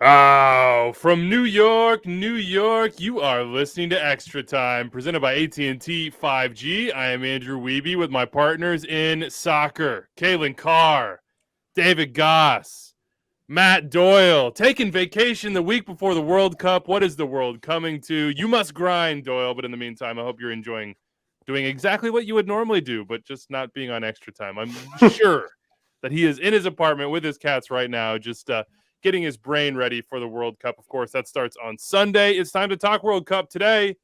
Oh, from New York, New York, you are listening to Extra Time, presented by AT&T 5G. I am Andrew Wiebe with my partners in soccer, Kalen Carr, David Goss, Matt Doyle, taking vacation the week before the World Cup. What is the world coming to? You must grind, Doyle, but in the meantime, I hope you're enjoying doing exactly what you would normally do, but just not being on Extra Time. I'm sure that he is in his apartment with his cats right now, just getting his brain ready for the World Cup. Of course, that starts on Sunday. It's time to talk World Cup today.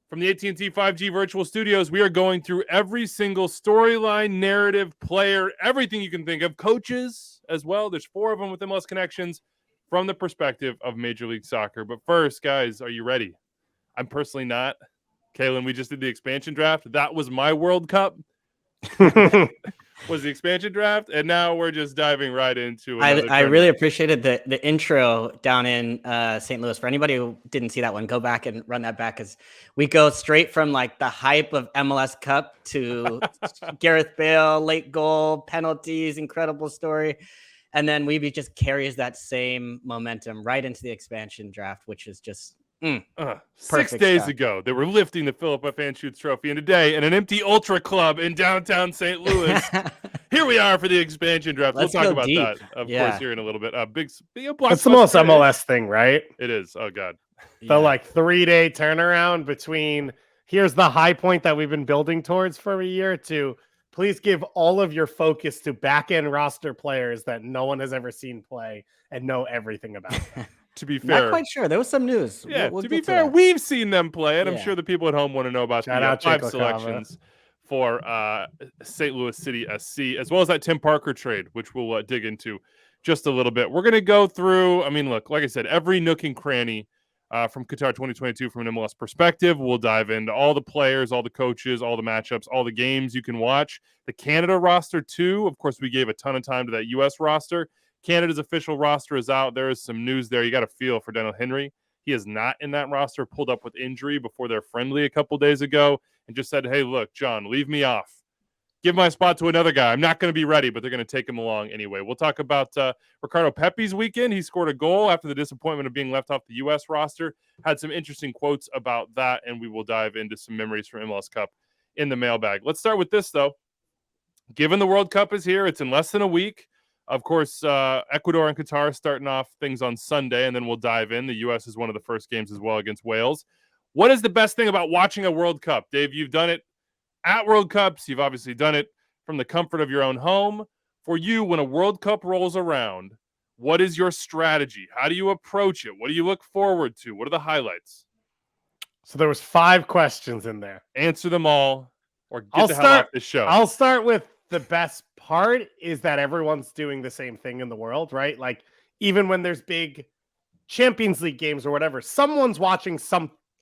From the AT&T 5G virtual studios, we are going through every single storyline, narrative, player, everything you can think of, coaches as well. There's 4 of them with MLS connections from the perspective of Major League Soccer. But first, guys, are you ready? I'm personally not. Kalen, we just did the expansion draft. That was my World Cup. Was the expansion draft, and now we're just diving right into another I really appreciated the intro down in St. Louis. For anybody who didn't see that one, go back and run that back, because we go straight from like the hype of MLS Cup to Gareth Bale, late goal, penalties, incredible story. And then Wiebe just carries that same momentum right into the expansion draft, which is just 6 days ago, they were lifting the Philip F. Anschutz Trophy, and today, in an empty Ultra Club in downtown St. Louis, here we are for the expansion draft. We'll talk about that, of course, here in a little bit. Big That's the most MLS thing, right? It is. Oh, God. The like 3-day turnaround between here's the high point that we've been building towards for a year to please give all of your focus to back-end roster players that no one has ever seen play and know everything about them. To be fair, not quite sure. There was some news. Yeah, to be fair, we've seen them play, and I'm sure the people at home want to know about the 5 selections for St. Louis City SC, as well as that Tim Parker trade, which we'll dig into just a little bit. We're going to go through, I mean, look, like I said, every nook and cranny from Qatar 2022 from an MLS perspective. We'll dive into all the players, all the coaches, all the matchups, all the games you can watch. The Canada roster, too. Of course, we gave a ton of time to that U.S. roster. Canada's official roster is out. There is some news there. You got to feel for Daniel Henry. He is not in that roster, pulled up with injury before their friendly a couple days ago, and just said, hey, look, John, leave me off. Give my spot to another guy. I'm not going to be ready, but they're going to take him along anyway. We'll talk about Ricardo Pepi's weekend. He scored a goal after the disappointment of being left off the U.S. roster. Had some interesting quotes about that, and we will dive into some memories from MLS Cup in the mailbag. Let's start with this, though. Given the World Cup is here, it's in less than a week. Of course, Ecuador and Qatar starting off things on Sunday, and then we'll dive in. The U.S. is one of the first games as well against Wales. What is the best thing about watching a World Cup? Dave, you've done it at World Cups. You've obviously done it from the comfort of your own home. For you, when a World Cup rolls around, what is your strategy? How do you approach it? What do you look forward to? What are the highlights? So there was 5 questions in there. Answer them all, or get the hell off this show. I'll start with the best part is that everyone's doing the same thing in the world, right? Like even when there's big Champions League games or whatever, someone's watching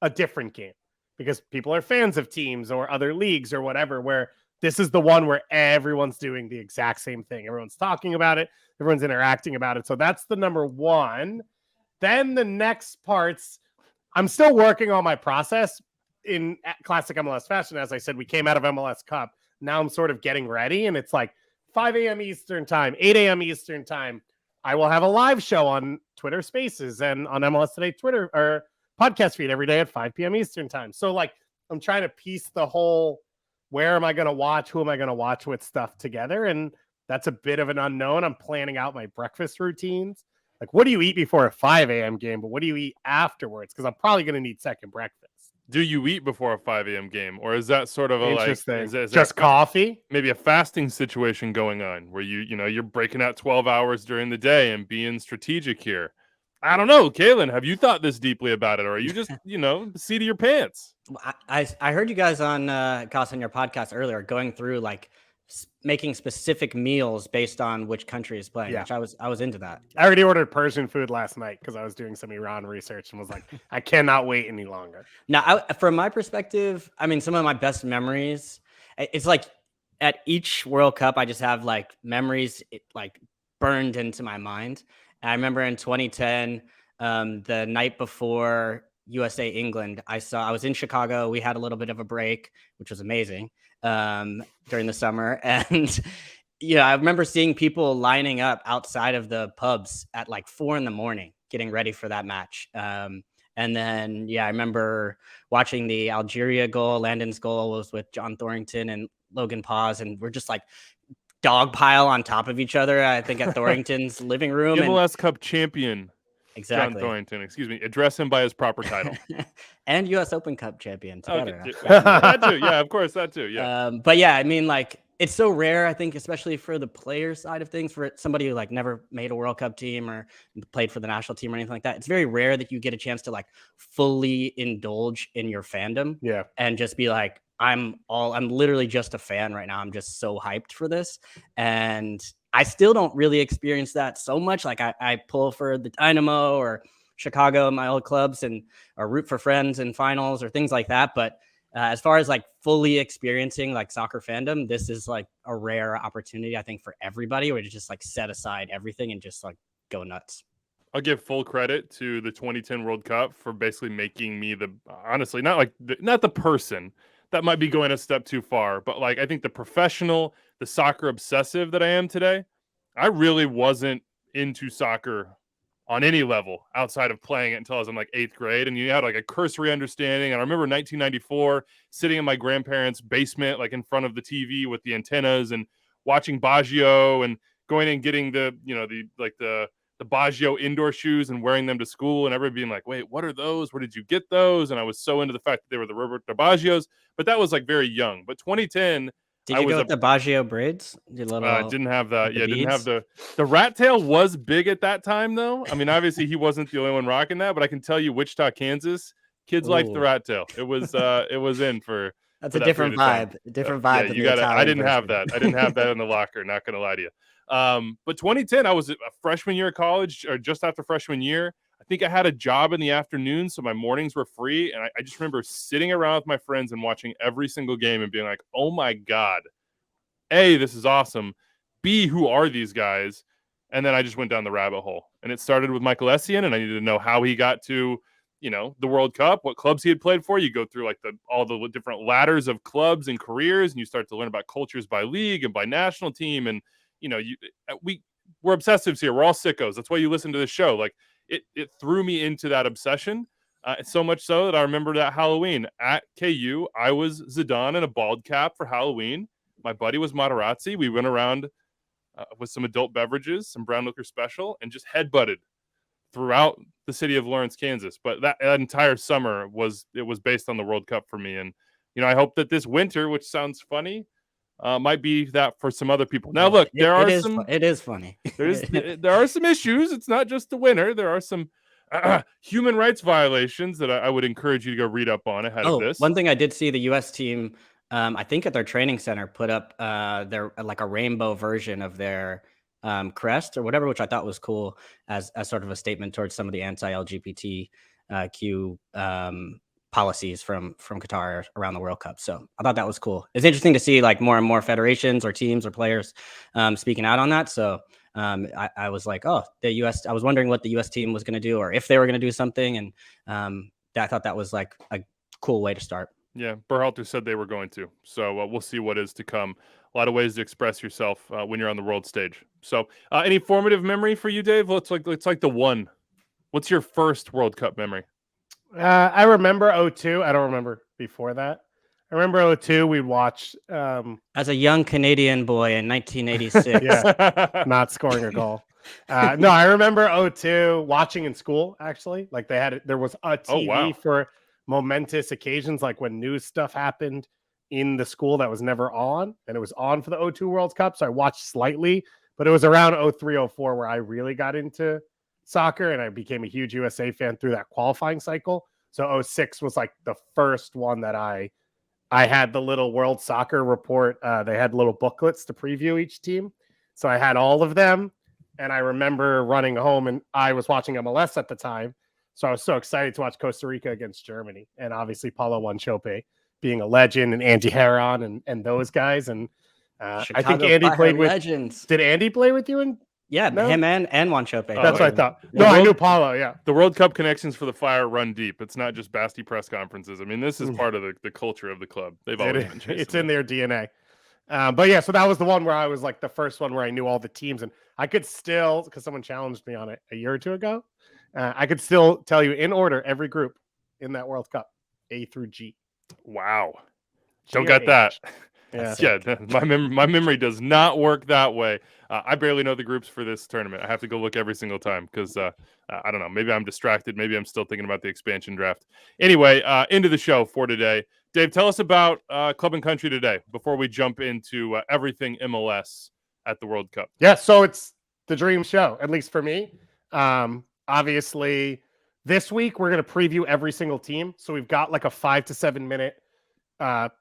a different game because people are fans of teams or other leagues or whatever, where this is the one where everyone's doing the exact same thing. Everyone's talking about it. Everyone's interacting about it. So that's the number one. Then the next parts, I'm still working on my process in classic MLS fashion. As I said, we came out of MLS Cup. Now I'm sort of getting ready, and it's like 5 a.m. Eastern time, 8 a.m. Eastern time. I will have a live show on Twitter Spaces and on MLS Today Twitter or podcast feed every day at 5 p.m. Eastern time. So like I'm trying to piece the whole where am I going to watch, who am I going to watch with stuff together, and that's a bit of an unknown. I'm planning out my breakfast routines. Like, what do you eat before a 5 a.m. game, but what do you eat afterwards? Because I'm probably going to need second breakfast. Do you eat before a 5 a.m. game, or is that sort of a is just coffee? Maybe a fasting situation going on where you're breaking out 12 hours during the day and being strategic here. I don't know, Kalen. Have you thought this deeply about it, or are you just the seat of your pants? I heard you guys on Goss on your podcast earlier going through like making specific meals based on which country is playing, which I was into that. I already ordered Persian food last night because I was doing some Iran research and was like, I cannot wait any longer. Now, from my perspective, I mean, some of my best memories, it's like at each World Cup, I just have like memories like burned into my mind. And I remember in 2010, the night before USA England, I was in Chicago. We had a little bit of a break, which was amazing during the summer. And Yeah, I remember seeing people lining up outside of the pubs at like 4 a.m, getting ready for that match. And then, I remember watching the Algeria goal. Landon's goal was with John Thorrington and Logan Paz, and we're just like dog pile on top of each other, I think, at Thorrington's living room. MLS Cup champion. Exactly. John Thorrington, excuse me. Address him by his proper title. And US Open Cup champion together. Okay. That too. Yeah, of course, that too. Yeah. But yeah, I mean, like, it's so rare, I think, especially for the player side of things, for somebody who like never made a World Cup team or played for the national team or anything like that. It's very rare that you get a chance to like fully indulge in your fandom. Yeah. And just be like, I'm literally just a fan right now. I'm just so hyped for this. And I still don't really experience that so much. Like I pull for the Dynamo or Chicago, my old clubs, or root for friends in finals or things like that. But as far as like fully experiencing like soccer fandom, this is like a rare opportunity, I think, for everybody, where to just like set aside everything and just like go nuts. I'll give full credit to the 2010 World Cup for basically making me honestly, not the person that might be going a step too far, but like I think the professional, the soccer obsessive that I am today. I really wasn't into soccer on any level outside of playing it until I was in like 8th grade. And you had like a cursory understanding. And I remember 1994 sitting in my grandparents' basement, like in front of the TV with the antennas and watching Baggio and going and getting the Baggio indoor shoes and wearing them to school, and everybody being like, wait, what are those? Where did you get those? And I was so into the fact that they were the Roberto Baggios, but that was like very young. But 2010, did you go with the Baggio braids? Didn't have that. Yeah, didn't have the rat tail was big at that time though. I mean, obviously he wasn't the only one rocking that, but I can tell you, Wichita, Kansas, kids liked the rat tail. It was in for. That's a different vibe. Different vibe. Yeah, you got it. I didn't have that. I didn't have that in the locker. Not gonna lie to you. But 2010, I was a freshman year of college, or just after freshman year. I think I had a job in the afternoon, so my mornings were free. And I just remember sitting around with my friends and watching every single game and being like, oh my God, A, this is awesome. B, who are these guys? And then I just went down the rabbit hole. And it started with Michael Essien, and I needed to know how he got to, the World Cup, what clubs he had played for. You go through like all the different ladders of clubs and careers, and you start to learn about cultures by league and by national team. And, we're obsessives here. We're all sickos. That's why you listen to this show. Like it threw me into that obsession. So much so that I remember that Halloween at KU, I was Zidane in a bald cap for Halloween. My buddy was Materazzi. We went around with some adult beverages, some brown liquor special, and just headbutted throughout the city of Lawrence, Kansas. But that entire summer was based on the World Cup for me. And, I hope that this winter, which sounds funny, might be that for some other people. Now, look, it is funny. There are some issues. It's not just the winter. There are some human rights violations that I would encourage you to go read up on ahead of this. One thing I did see, the U.S. team, I think at their training center, put up their like a rainbow version of their crest or whatever, which I thought was cool as sort of a statement towards some of the anti-LGBTQ policies from Qatar around the World Cup. So I thought that was cool. It's interesting to see like more and more federations or teams or players speaking out on that. So I was like, I was wondering what the US team was going to do, or if they were going to do something. And I thought that was like a cool way to start. Yeah, Berhalter said they were going to. So we'll see what is to come. A lot of ways to express yourself when you're on the world stage. So any formative memory for you, Dave? It's like the one. What's your first World Cup memory? I remember 2002. I don't remember before that. I remember 2002. We'd watch as a young Canadian boy in 1986. Yeah, not scoring a goal. No, I remember 2002 watching in school. Actually, like there was a TV for momentous occasions, like when news stuff happened in the school that was never on, and it was on for the 2002 World Cup. So I watched slightly, but it was around 2003, 2004 where I really got into soccer, and I became a huge USA fan through that qualifying cycle. So 2006 was like the first one that I had the little World Soccer Report. They had little booklets to preview each team. So I had all of them. And I remember running home, and I was watching MLS at the time. So I was so excited to watch Costa Rica against Germany. And obviously Paulo Wanchope being a legend, and Andy Heron and those guys. And I think Andy played with legends. Did Andy play with you? Him and Wanchope. That's what I thought. No, I knew Paulo. Yeah, the World Cup connections for the Fire run deep. It's not just Basti press conferences. I mean, this is part of the culture of the club. They've always been chasing it's in their DNA. But yeah, so that was the one where I was like the first one where I knew all the teams, and I could still, because someone challenged me on it a year or two ago, I could still tell you in order every group in that World Cup, A through G. Wow. G Don't or got H. that. Yeah. My memory does not work that way. I barely know the groups for this tournament. I have to go look every single time because I don't know. Maybe I'm distracted. Maybe I'm still thinking about the expansion draft. Anyway, into the show for today. Dave, tell us about Club and Country today before we jump into everything MLS at the World Cup. Yeah, so it's the dream show, at least for me. Obviously, this week we're going to preview every single team. So we've got like a 5 to 7 minute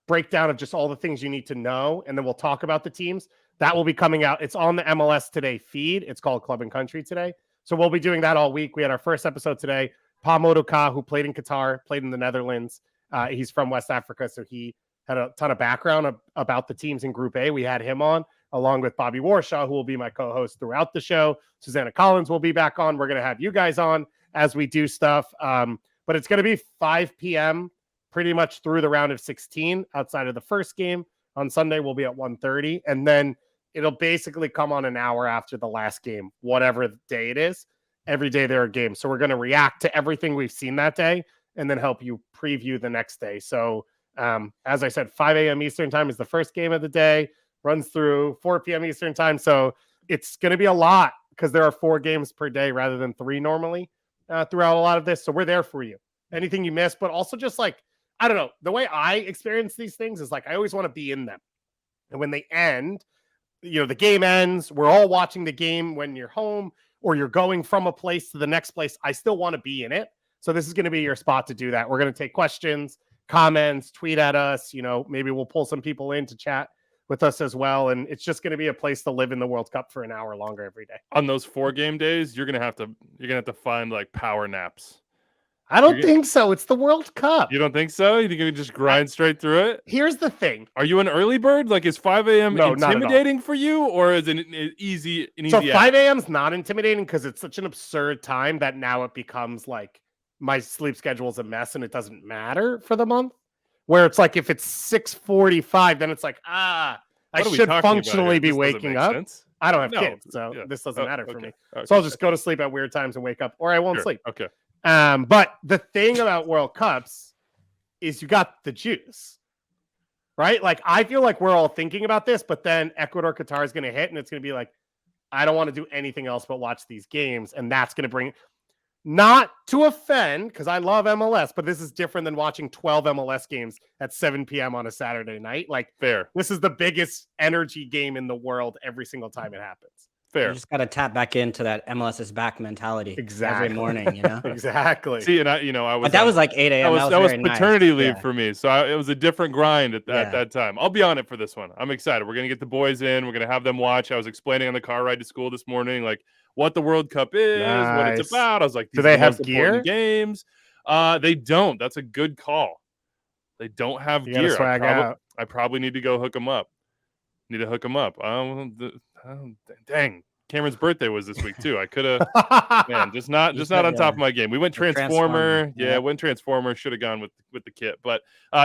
breakdown of just all the things you need to know, and then we'll talk about the teams. That will be coming out. It's on the MLS Today feed. It's called Club and Country Today. So we'll be doing that all week. We had our first episode today. Pa Modoka, who played in Qatar, played in the Netherlands. He's from West Africa, so he had a ton of background about the teams in Group A. We had him on, along with Bobby Warshaw, who will be my co-host throughout the show. Susanna Collins will be back on. We're going to have you guys on as we do stuff. But it's going to be 5 p.m. pretty much through the round of 16 outside of the first game. On Sunday, we'll be at 1:30. And then it'll basically come on an hour after the last game, whatever day it is. Every day there are games. So we're going to react to everything we've seen that day and then help you preview the next day. So as I said, 5 a.m. Eastern time is the first game of the day, runs through 4 p.m. Eastern time. So it's going to be a lot because there are 4 games per day rather than 3 normally throughout a lot of this. So we're there for you. Anything you miss, but also just like, I don't know, the way I experience these things is like, I always want to be in them. And when they end, the game ends, we're all watching the game when you're home or you're going from a place to the next place. I still want to be in it. So this is going to be your spot to do that. We're going to take questions, comments, tweet at us. Maybe we'll pull some people in to chat with us as well. And it's just going to be a place to live in the World Cup for an hour longer every day. On those 4 game days, you're gonna have to find like power naps. I don't think so. It's the World Cup. You don't think so? You think you can just grind straight through it? Here's the thing. Are you an early bird? Like, is 5 a.m. intimidating for you, or is it an easy? So 5 a.m. is not intimidating because it's such an absurd time that now it becomes like my sleep schedule is a mess and it doesn't matter for the month. Where it's like if it's 6:45, then it's like I should functionally be waking up. Sense. I don't have kids, so this doesn't matter for me. Okay. So I'll just go to sleep at weird times and wake up, or I won't sleep. Okay. But the thing about World Cups is you got the juice, right? Like, I feel like we're all thinking about this, but then Ecuador, Qatar is going to hit, and it's going to be like, I don't want to do anything else but watch these games. And that's going to bring, not to offend, because I love MLS, but this is different than watching 12 MLS games at 7 p.m. on a Saturday night. Like, fair. This is the biggest energy game in the world every single time it happens. Fair. You just got to tap back into that MLS is back mentality every morning, Exactly. See, and I was. But that was like 8 a.m. That was paternity leave for me, so it was a different grind at that time. I'll be on it for this one. I'm excited. We're gonna get the boys in. We're gonna have them watch. I was explaining on the car ride to school this morning, like what the World Cup is, what it's about. I was like, do they have gear? Games? They don't. That's a good call. They don't have gear. I probably need to go hook them up. Need to hook them up. Dang. Cameron's birthday was this week too. I could have, man, just not on top of my game. We went Transformer. Yeah, went Transformer. Should have gone with the kit. But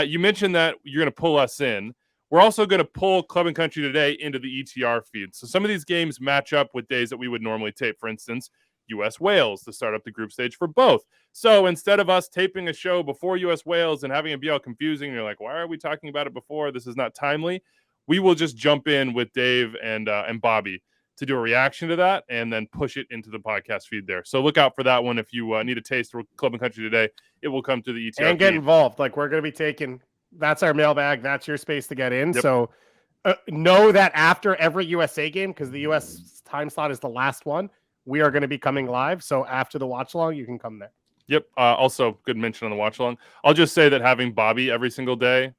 you mentioned that you're going to pull us in. We're also going to pull Club and Country Today into the ETR feed. So some of these games match up with days that we would normally tape. For instance, US-Wales to start up the group stage for both. So instead of us taping a show before US-Wales and having it be all confusing, and you're like, why are we talking about it before? This is not timely. We will just jump in with Dave and Bobby to do a reaction to that and then push it into the podcast feed there. So look out for that one. If you need a taste of Club and Country Today, it will come to the ETR and get involved. Like, we're going to be taking, that's our mailbag. That's your space to get in. Yep. So know that after every USA game, because the US time slot is the last one, we are going to be coming live. So after the watch along, you can come there. Yep. Also, good mention on the watch along. I'll just say that having Bobby every single day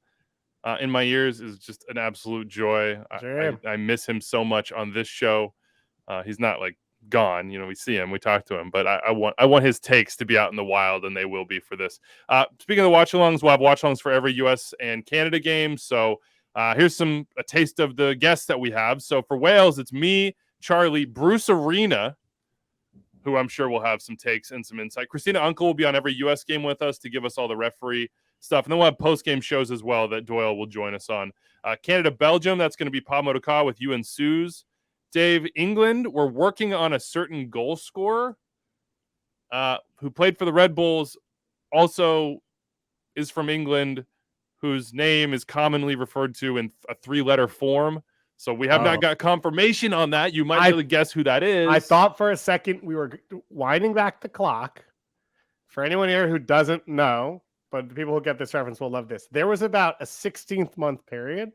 in my ears is just an absolute joy. Sure. I miss him so much on this show. He's not like gone. We see him, we talk to him, but I want his takes to be out in the wild, and they will be for this. Speaking of the watch-alongs, we'll have watch-alongs for every U.S. and Canada game. So here's a taste of the guests that we have. So for Wales, it's me, Charlie, Bruce Arena, who I'm sure will have some takes and some insight. Christina Uncle will be on every U.S. game with us to give us all the referee stuff. And then we'll have post-game shows as well that Doyle will join us on. Canada-Belgium, that's going to be Pa Modoka with you and Suze. Dave, England, we're working on a certain goal scorer who played for the Red Bulls, also is from England, whose name is commonly referred to in a 3-letter form. So we have not got confirmation on that. You might be able to guess who that is. I thought for a second we were winding back the clock. For anyone here who doesn't know, but the people who get this reference will love this. There was about a 16th month period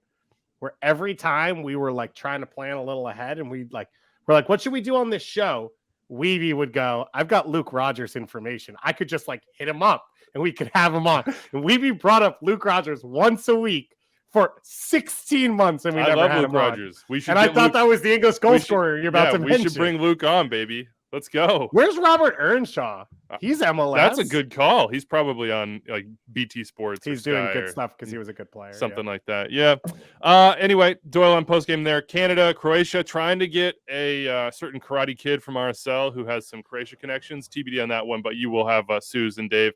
where every time we were like trying to plan a little ahead and we're like, what should we do on this show? Weeby would go, I've got Luke Rogers information. I could just like hit him up and we could have him on. And Weeby brought up Luke Rogers once a week for 16 months, and we never had Luke Rogers. We should. And I thought that was the English goal scorer you're about to mention. We should bring Luke on, baby. Let's go. Where's Robert Earnshaw? He's MLS. That's a good call. He's probably on like BT Sports. He's doing good stuff because he was a good player. Something like that. Yeah. Anyway, Doyle on postgame there. Canada, Croatia, trying to get a certain karate kid from RSL who has some Croatia connections. TBD on that one, but you will have Suze and Dave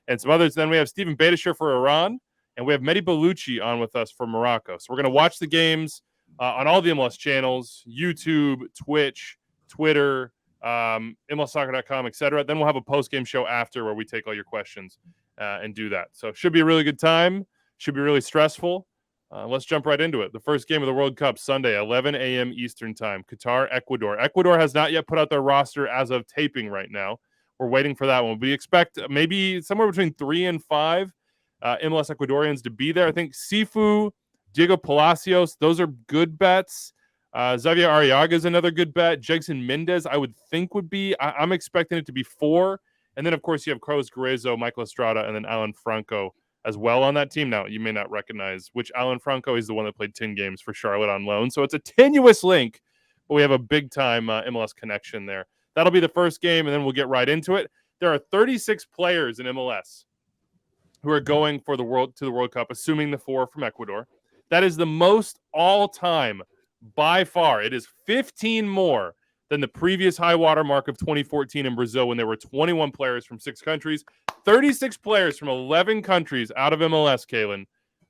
and some others. Then we have Stephen Beitasher for Iran. And we have Mehdi Bellucci on with us for Morocco. So we're going to watch the games on all the MLS channels, YouTube, Twitch, Twitter, MLSsoccer.com, etc. Then we'll have a post-game show after where we take all your questions and do that. So it should be a really good time. Should be really stressful. Let's jump right into it. The first game of the World Cup, Sunday, 11 a.m. Eastern time. Qatar, Ecuador. Ecuador has not yet put out their roster as of taping right now. We're waiting for that one. We expect maybe somewhere between 3 and 5 MLS Ecuadorians to be there. I think Sifu, Diego Palacios, those are good bets. Xavier Arriaga is another good bet. Jegson Mendez, I would think would be. I'm expecting it to be 4. And then, of course, you have Carlos Guerreiro, Michael Estrada, and then Alan Franco as well on that team. Now, you may not recognize which Alan Franco is the one that played 10 games for Charlotte on loan. So it's a tenuous link, but we have a big-time MLS connection there. That'll be the first game, and then we'll get right into it. There are 36 players in MLS who are going for the World Cup, assuming the 4 from Ecuador. That is the most all-time by far. It is 15 more than the previous high water mark of 2014 in Brazil when there were 21 players from 6 countries. 36 players from 11 countries out of MLS, Kalen,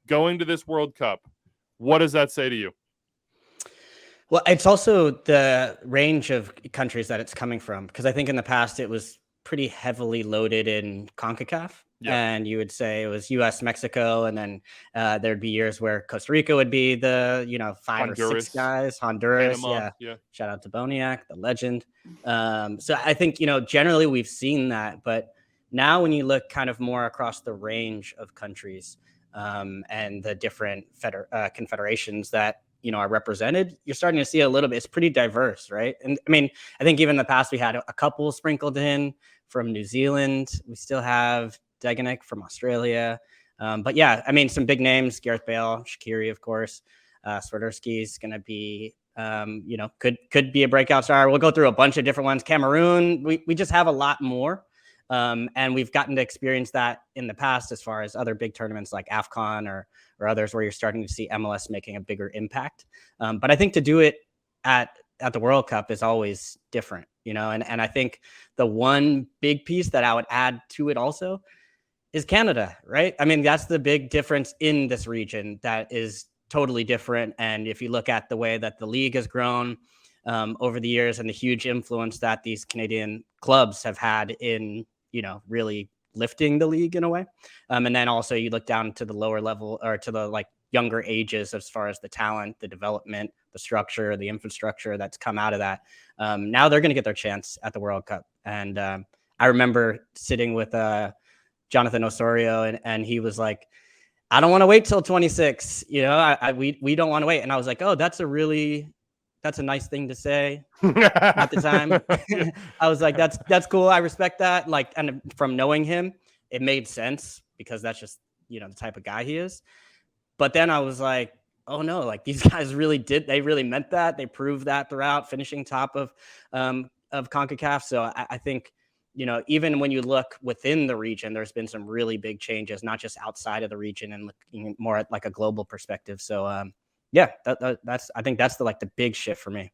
going to this World Cup. What does that say to you? Well, it's also the range of countries that it's coming from, because I think in the past it was pretty heavily loaded in CONCACAF. Yeah. And you would say it was U.S., Mexico, and then there'd be years where Costa Rica would be the 5 Honduras, or 6 guys. Honduras, Panama, yeah. Shout out to Boniak, the legend. So I think generally we've seen that, but now when you look kind of more across the range of countries and the different confederations that are represented, you're starting to see a little bit. It's pretty diverse, right? And I mean, I think even in the past we had a couple sprinkled in from New Zealand. We still have Deganek from Australia. But yeah, I mean, some big names, Gareth Bale, Shaqiri, of course. Swiderski is going to be, could be a breakout star. We'll go through a bunch of different ones. Cameroon, we just have a lot more. And we've gotten to experience that in the past as far as other big tournaments like AFCON or others where you're starting to see MLS making a bigger impact. But I think to do it at the World Cup is always different, and I think the one big piece that I would add to it also is Canada, right? I mean, that's the big difference in this region that is totally different. And if you look at the way that the league has grown over the years and the huge influence that these Canadian clubs have had in, really lifting the league in a way. And then also you look down to the lower level or to the younger ages as far as the talent, the development, the structure, the infrastructure that's come out of that. Now they're going to get their chance at the World Cup. And I remember sitting with Jonathan Osorio and he was like, I don't want to wait till 26. We don't want to wait. And I was like, oh, that's a nice thing to say at the time. I was like, that's cool. I respect that. And from knowing him, it made sense because that's just, the type of guy he is. But then I was like, oh no, these guys they really meant that. They proved that throughout, finishing top of CONCACAF. So I think, even when you look within the region, there's been some really big changes, not just outside of the region and looking more at a global perspective. So, yeah, I think that's the big shift for me.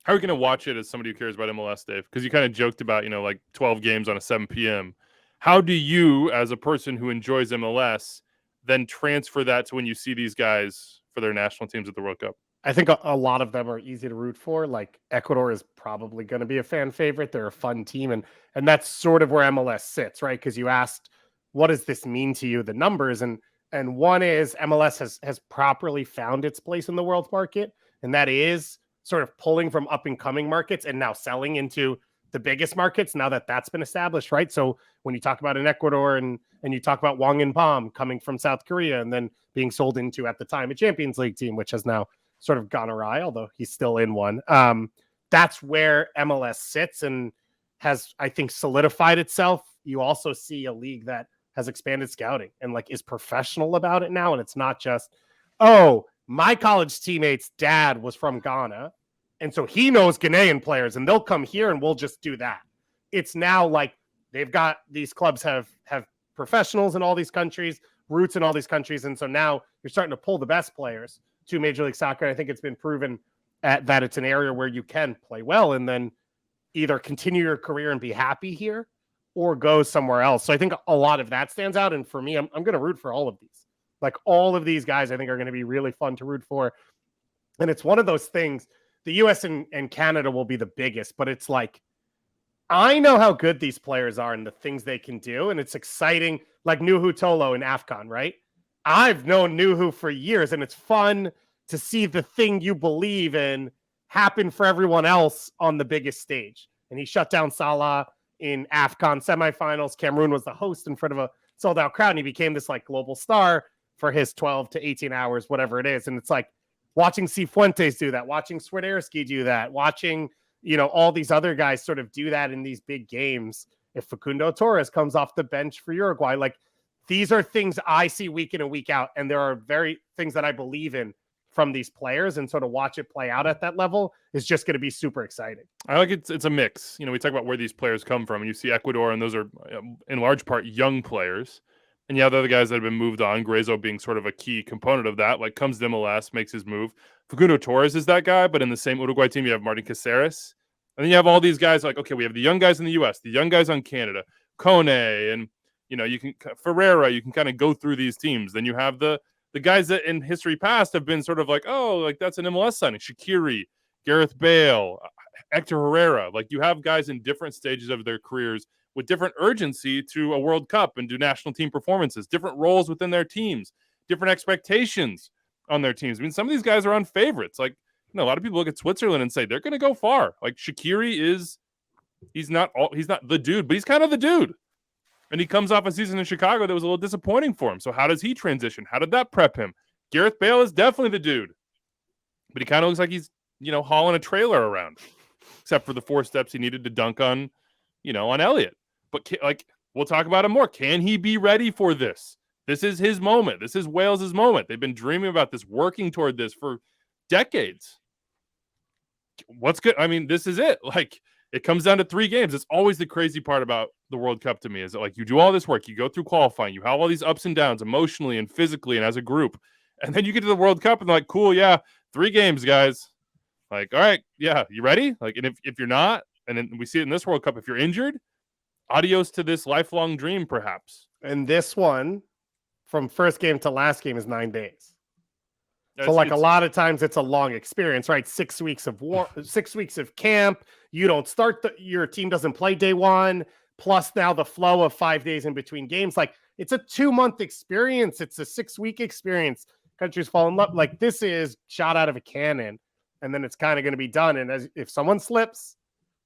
How are you going to watch it as somebody who cares about MLS, Dave? Because you kind of joked about, like 12 games on a 7 p.m. How do you, as a person who enjoys MLS, then transfer that to when you see these guys for their national teams at the World Cup? I think a lot of them are easy to root for. Like Ecuador is probably going to be a fan favorite. They're a fun team. And that's sort of where MLS sits, right? Because you asked, what does this mean to you? The numbers. And one is MLS has properly found its place in the world market. And that is sort of pulling from up and coming markets and now selling into the biggest markets now that that's been established, right? So when you talk about an Ecuador and you talk about Wang In Palm coming from South Korea and then being sold into at the time a Champions League team, which has now sort of gone awry, although he's still in one. That's where MLS sits and has, I think, solidified itself. You also see a league that has expanded scouting and like is professional about it now. And it's not just, oh, my college teammate's dad was from Ghana, and so he knows Ghanaian players, and they'll come here and we'll just do that. It's now like they've got these clubs have professionals in all these countries, roots in all these countries, and so now you're starting to pull the best players to Major League Soccer. I think it's been proven that it's an area where you can play well and then either continue your career and be happy here or go somewhere else. So I think a lot of that stands out. And for me, I'm going to root for all of these. Like all of these guys, I think are going to be really fun to root for. And it's one of those things, the US and Canada will be the biggest, but it's like, I know how good these players are and the things they can do. And it's exciting, like Nuhu Tolo in AFCON, right? I've known Nuhu for years, and it's fun to see the thing you believe in happen for everyone else on the biggest stage. And he shut down Salah in AFCON semifinals. Cameroon was the host in front of a sold-out crowd, and he became this like global star for his 12 to 18 hours, whatever it is. And it's like watching Cifuentes do that, watching Swiderski do that, watching, all these other guys sort of do that in these big games. If Facundo Torres comes off the bench for Uruguay, like these are things I see week in and week out. And there are very things that I believe in from these players. And so to watch it play out at that level is just going to be super exciting. I like it's a mix. We talk about where these players come from, and you see Ecuador, and those are in large part young players. And you have the other guys that have been moved on, Grazo being sort of a key component of that, like comes to MLS, makes his move. Facundo Torres is that guy, but in the same Uruguay team, you have Martin Caceres. And then you have all these guys like, okay, we have the young guys in the US, the young guys on Canada, Kone, and, you can, Ferreira, you can kind of go through these teams. Then you have the guys that in history past have been sort of like, oh, like that's an MLS signing. Shaqiri, Gareth Bale, Hector Herrera. Like you have guys in different stages of their careers with different urgency to a World Cup and do national team performances, different roles within their teams, different expectations on their teams. I mean, some of these guys are on favorites. Like, a lot of people look at Switzerland and say they're going to go far. Like Shaqiri he's not the dude, but he's kind of the dude. And he comes off a season in Chicago that was a little disappointing for him. So how does he transition? How did that prep him? Gareth Bale is definitely the dude, but he kind of looks like he's, hauling a trailer around, except for the 4 steps he needed to dunk on, on Elliott. But we'll talk about him more. Can he be ready for this? This is his moment. This is Wales's moment. They've been dreaming about this, working toward this for decades. What's good? I mean, this is it. Like, it comes down to 3 games. It's always the crazy part about the World Cup to me is that, like, you do all this work, you go through qualifying, you have all these ups and downs emotionally and physically and as a group, and then you get to the World Cup and they're like, cool, yeah, 3 games, guys. Like, all right, yeah, you ready? Like, and if you're not, and then we see it in this World Cup, if you're injured, adios to this lifelong dream, perhaps. And this one, from first game to last game, is 9 days. So like a lot of times it's a long experience, right? 6 weeks of 6 weeks of camp. You don't start your team doesn't play day 1. Plus now the flow of 5 days in between games. Like it's a 2-month experience. It's a 6-week experience. Countries fall in love. Like this is shot out of a cannon. And then it's kind of going to be done. And if someone slips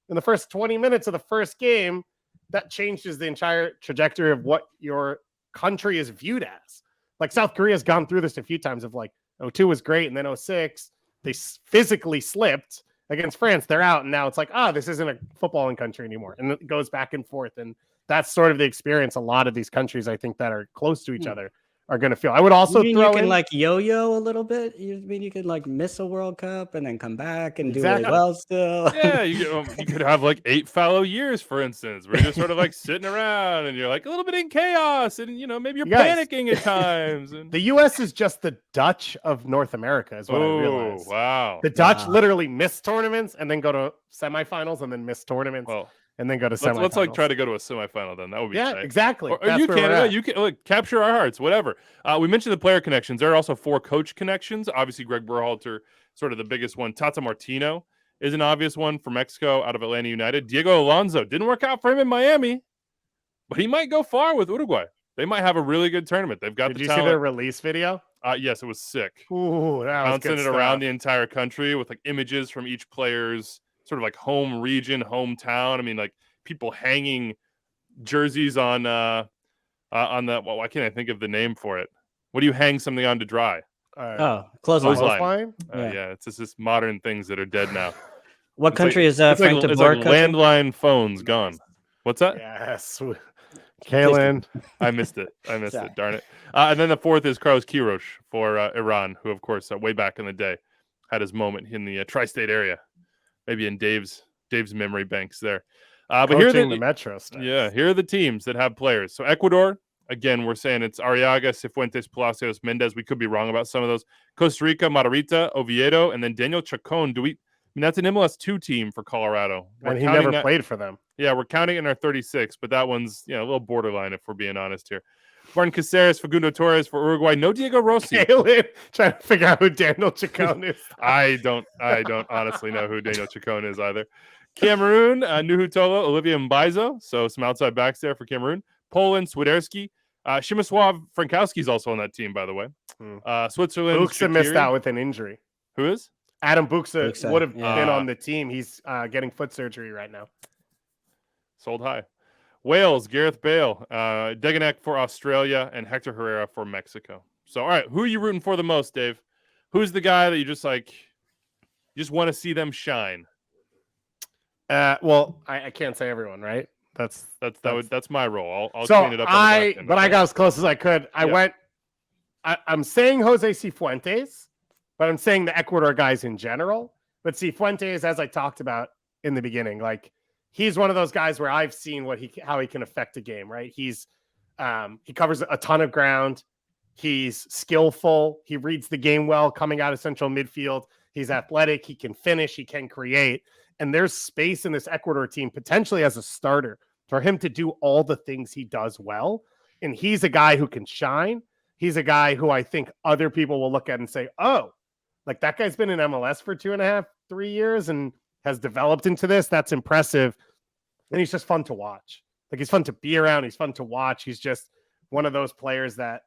in the first 20 minutes of the first game, that changes the entire trajectory of what your country is viewed as. Like South Korea has gone through this a few times of like, 2002 was great, and then 2006, they physically slipped against France. They're out, and now it's like, this isn't a footballing country anymore. And it goes back and forth, and that's sort of the experience a lot of these countries, I think, that are close to each other are going to feel. I would also you throw can in like yo-yo a little bit. You mean you could like miss a World Cup and then come back and do really well still? Yeah, you could have like 8 fallow years, for instance, where you're just sort of like sitting around and you're like a little bit in chaos, and maybe you're panicking at times. And... The U.S. is just the Dutch of North America, is what I realized. Wow, the Dutch literally miss tournaments and then go to semifinals and then miss tournaments. And then go to semifinals. Let's like try to go to a semifinal then. That would be tight. Exactly. Or you Canada, you can look, capture our hearts, whatever. We mentioned the player connections. There are also 4 coach connections. Obviously, Greg Berhalter, sort of the biggest one. Tata Martino is an obvious one for Mexico out of Atlanta United. Diego Alonso didn't work out for him in Miami, but he might go far with Uruguay. They might have a really good tournament. They've got Did you see their release video? Yes, it was sick. Ooh, that was bouncing it around the entire country with like images from each player's sort of like home region, hometown. I mean, like people hanging jerseys on the why can't I think of the name for it? What do you hang something on to dry? Clothesline. Yeah, it's just this modern things that are dead now. What country is Frank de Boer? It's like landline phones gone. What's that? Yes, Kalen. I missed it. Darn it. And then the 4th is Carlos Queiroz for Iran, who of course way back in the day had his moment in the tri-state area, maybe in Dave's memory banks there. But here are the Metro Stars. Yeah, here are the teams that have players. So Ecuador, again, we're saying it's Arriaga, Cifuentes, Palacios, Mendez. We could be wrong about some of those. Costa Rica, Margarita, Oviedo, and then Daniel Chacon. That's an MLS 2 team for Colorado. And he never played for them. Yeah, we're counting in our 36, but that one's a little borderline if we're being honest here. Martin Caceres, Facundo Torres for Uruguay. No Diego Rossi. Kalen, trying to figure out who Daniel Chacon is. I don't honestly know who Daniel Chacon is either. Cameroon, Nuhu Tolo, Olivia Mbaizo, so some outside backs there for Cameroon. Poland, Swiderski. Przemysław Frankowski is also on that team, by the way. Switzerland. Buxa missed out with an injury. Who is? Adam Buxa would have been on the team. He's getting foot surgery right now. Sold high. Wales, Gareth Bale. Degenek for Australia, and Hector Herrera for Mexico. So, all right, who are you rooting for the most, Dave? Who's the guy that you just want to see them shine? Well, I can't say everyone, right? That's my role. I'll so clean it up. I got as close as I could. I'm saying Jose Cifuentes, but I'm saying the Ecuador guys in general. But Cifuentes, as I talked about in the beginning, like he's one of those guys where I've seen how he can affect a game, right? He covers a ton of ground. He's skillful. He reads the game well coming out of central midfield. He's athletic. He can finish. He can create. And there's space in this Ecuador team potentially as a starter for him to do all the things he does well. And he's a guy who can shine. He's a guy who I think other people will look at and say, oh, like that guy's been in MLS for 2.5, 3 years and has developed into this. That's impressive. And he's just fun to watch. Like he's fun to be around. He's fun to watch. He's just one of those players that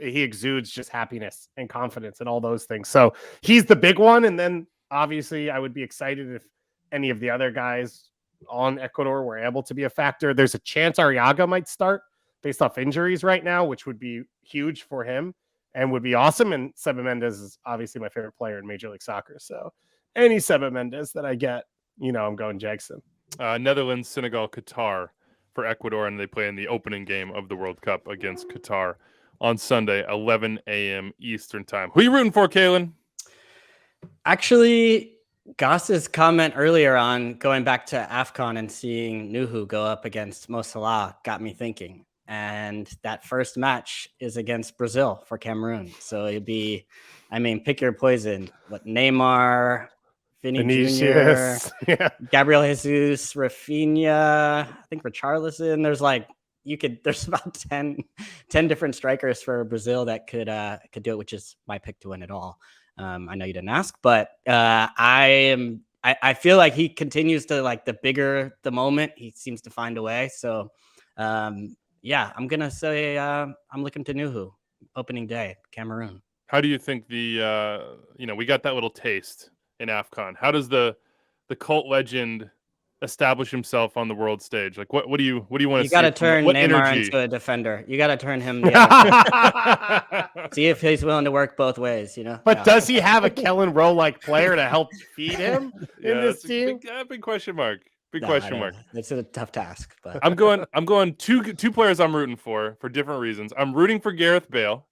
he exudes just happiness and confidence and all those things. So he's the big one. And then obviously I would be excited if any of the other guys on Ecuador were able to be a factor. There's a chance Arriaga might start based off injuries right now, which would be huge for him and would be awesome. And Seba Mendez is obviously my favorite player in Major League Soccer. So any Seba Mendez that I get, I'm going Jackson. Netherlands, Senegal, Qatar for Ecuador, and they play in the opening game of the World Cup against Qatar on Sunday, 11 a.m. Eastern time. Who are you rooting for, Kalen? Actually, Goss's comment earlier on going back to AFCON and seeing Nuhu go up against Mo Salah got me thinking. And that first match is against Brazil for Cameroon. So it'd be, pick your poison. What, Neymar, Vinicius, Jr., Gabriel Jesus, Rafinha, I think Richarlison. There's about 10 different strikers for Brazil that could do it, which is my pick to win it all. I know you didn't ask, but I feel like he continues to, like, the bigger the moment, he seems to find a way. So, I'm going to say I'm looking to Nuhu opening day, Cameroon. How do you think we got that little taste in AFCON? How does the cult legend establish himself on the world stage? Like, what do you want to see? You got to turn Neymar into a defender. You got to turn him the other way. See if he's willing to work both ways, But does he have a Kellen Rowe like player to help feed him in this team? Big question mark. Big question mark. It's a tough task, but I'm going two players I'm rooting for different reasons. I'm rooting for Gareth Bale,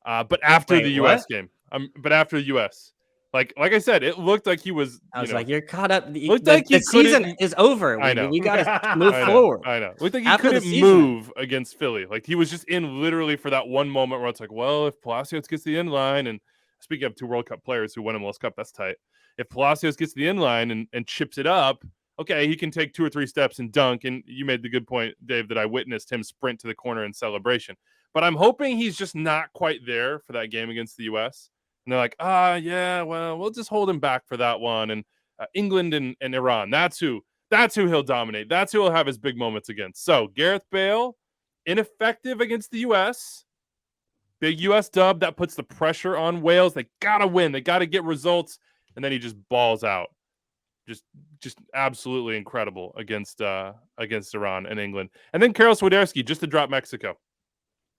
but after the U.S. game. But after the U.S. Like I said, it looked like he was. I was like, you're caught up. The season is over. I know. We got to move forward. I know. Looked like he couldn't move against Philly. Like he was just in literally for that one moment where it's like, well, if Palacios gets the end line, and speaking of 2 World Cup players who won MLS Cup, that's tight. If Palacios gets the end line and chips it up, okay, he can take 2 or 3 steps and dunk. And you made the good point, Dave, that I witnessed him sprint to the corner in celebration. But I'm hoping he's just not quite there for that game against the U.S. And they're like, yeah, well, we'll just hold him back for that one. And England and Iran, that's who he'll dominate. That's who he'll have his big moments against. So Gareth Bale, ineffective against the U.S., big U.S. dub, that puts the pressure on Wales. They got to win. They got to get results. And then he just balls out. Just absolutely incredible against Iran and England. And then Karol Swiderski just to drop Mexico.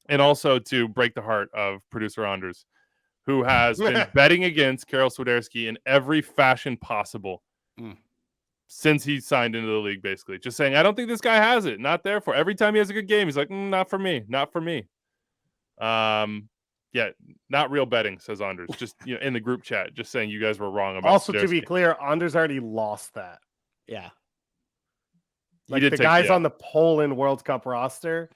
And also to break the heart of producer Anders, who has been betting against Karol Swiderski in every fashion possible since he signed into the league, basically. Just saying, I don't think this guy has it. Not there for every time he has a good game. He's like, not for me. Not for me. Yeah, not real betting, says Anders. Just in the group chat, just saying you guys were wrong about Also, Swiderski. to be clear, Anders already lost that. Yeah. Like the guys on the Poland World Cup roster,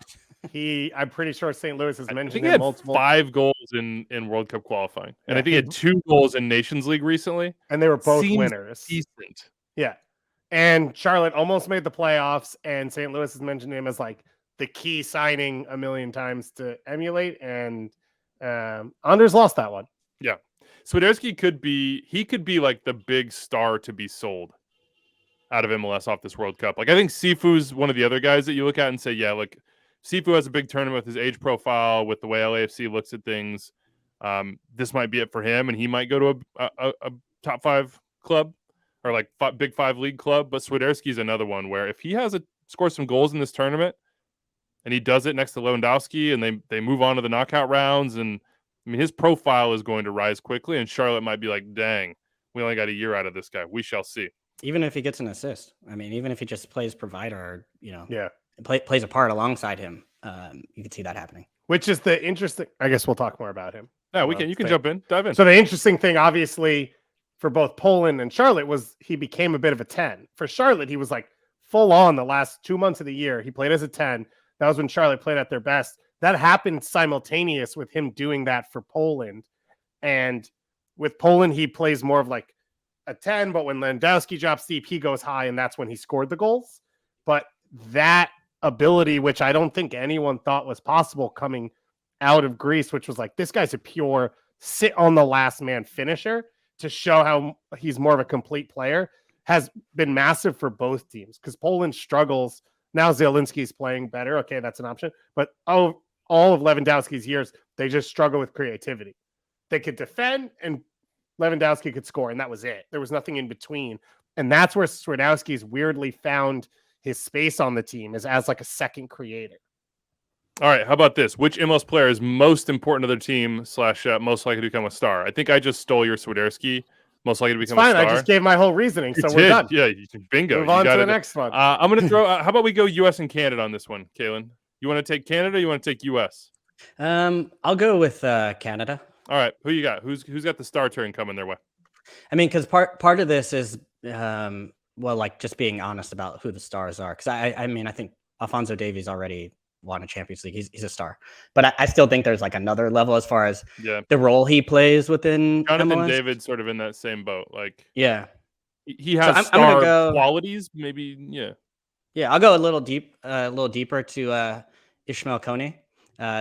I'm pretty sure St. Louis has mentioned him multiple. 5 goals in World Cup qualifying, and I think he had 2 goals in Nations League recently, and they were both winners. Decent. Yeah, and Charlotte almost made the playoffs, and St. Louis has mentioned him as like the key signing a million times to emulate, and Anders lost that one. Yeah, Swiderski could be like the big star to be sold out of MLS off this World Cup. Like I think Sifu's one of the other guys that you look at and say, yeah, look. Sifu has a big tournament with his age profile, with the way LAFC looks at things. This might be it for him, and he might go to a top 5 club or like big 5 league club. But Swiderski's another one where if he scores some goals in this tournament, and he does it next to Lewandowski, and they move on to the knockout rounds, and I mean his profile is going to rise quickly, and Charlotte might be like, dang, we only got a year out of this guy. We shall see. Even if he gets an assist, I mean, even if he just plays provider, yeah. Plays a part alongside him. You could see that happening. Which is the interesting. I guess we'll talk more about him. Yeah, we can. You can jump in, dive in. So the interesting thing, obviously, for both Poland and Charlotte was he became a bit of a 10. For Charlotte, he was like full on the last 2 months of the year. He played as a 10. That was when Charlotte played at their best. That happened simultaneous with him doing that for Poland. And with Poland, he plays more of like a 10. But when Lewandowski drops deep, he goes high, and that's when he scored the goals. But that ability, which I don't think anyone thought was possible coming out of Greece, which was like, this guy's a pure sit on the last man finisher to show how he's more of a complete player, has been massive for both teams because Poland struggles. Now Zielinski's playing better. Okay, that's an option. But all of Lewandowski's years, they just struggle with creativity. They could defend and Lewandowski could score, and that was it. There was nothing in between. And that's where Swiderski's weirdly found his space on the team is as like a second creator. All right, how about this? Which MLS player is most important to their team / most likely to become a star? I think I just stole your Swiderski. Most likely to become a star. I just gave my whole reasoning, so we're done. Yeah, bingo. Move on to the next one. I'm going to throw. How about we go U.S. and Canada on this one, Kaylin? You want to take Canada? Or you want to take U.S.? I'll go with Canada. All right, who you got? Who's got the star turn coming their way? I mean, because part of this is like just being honest about who the stars are. Because I mean, I think Alphonso Davies already won a Champions League. He's a star, but I still think there's like another level as far as the role he plays within Jonathan MLS. David sort of in that same boat. Like, yeah, he has star qualities. Maybe, yeah. I'll go a little deeper to Ishmael Kone,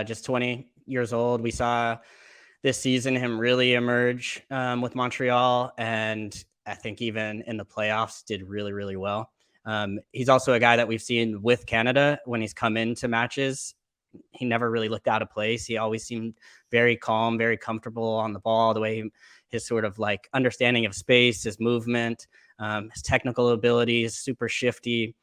just 20 years old. We saw this season him really emerge with Montreal, and I think even in the playoffs did really, really well. He's also a guy that we've seen with Canada when he's come into matches. He never really looked out of place. He always seemed very calm, very comfortable on the ball, the way his sort of like understanding of space, his movement, his technical abilities, super shifty.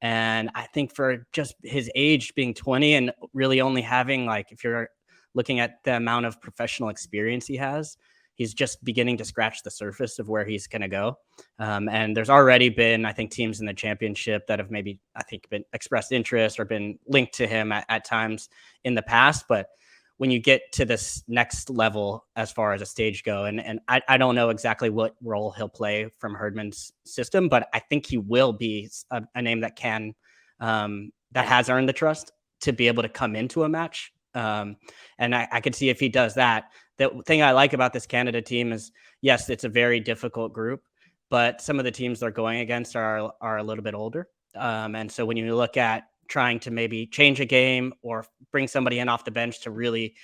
And I think for just his age being 20 and really only having, like, if you're looking at the amount of professional experience he has, he's just beginning to scratch the surface of where he's going to go. And there's already been, I think, teams in the championship that have maybe, I think, been expressed interest or been linked to him at times in the past. But when you get to this next level as far as a stage go, and I don't know exactly what role he'll play from Herdman's system, but I think he will be a name that can that has earned the trust to be able to come into a match. And I could see if he does that. The thing I like about this Canada team is, yes, it's a very difficult group, but some of the teams they're going against are a little bit older. And so when you look at trying to maybe change a game or bring somebody in off the bench to really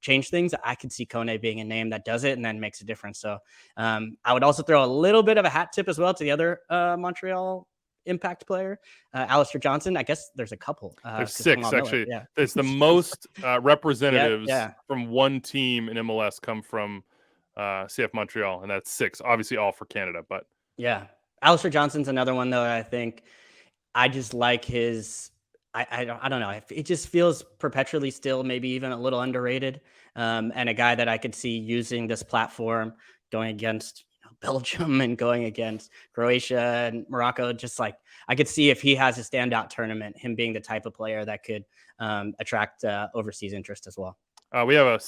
change things, I could see Kone being a name that does it and then makes a difference. So I would also throw a little bit of a hat tip as well to the other Montreal Impact player, Alistair Johnson. I guess there's a couple. There's 6 actually. Yeah. It's the most representatives from one team in MLS come from CF Montreal, and that's 6. Obviously, all for Canada, but yeah, Alistair Johnson's another one though. I think I just like his. I don't know. It just feels perpetually still, maybe even a little underrated, and a guy that I could see using this platform going against Belgium and going against Croatia and Morocco. Just like I could see if he has a standout tournament, him being the type of player that could attract overseas interest as well. We have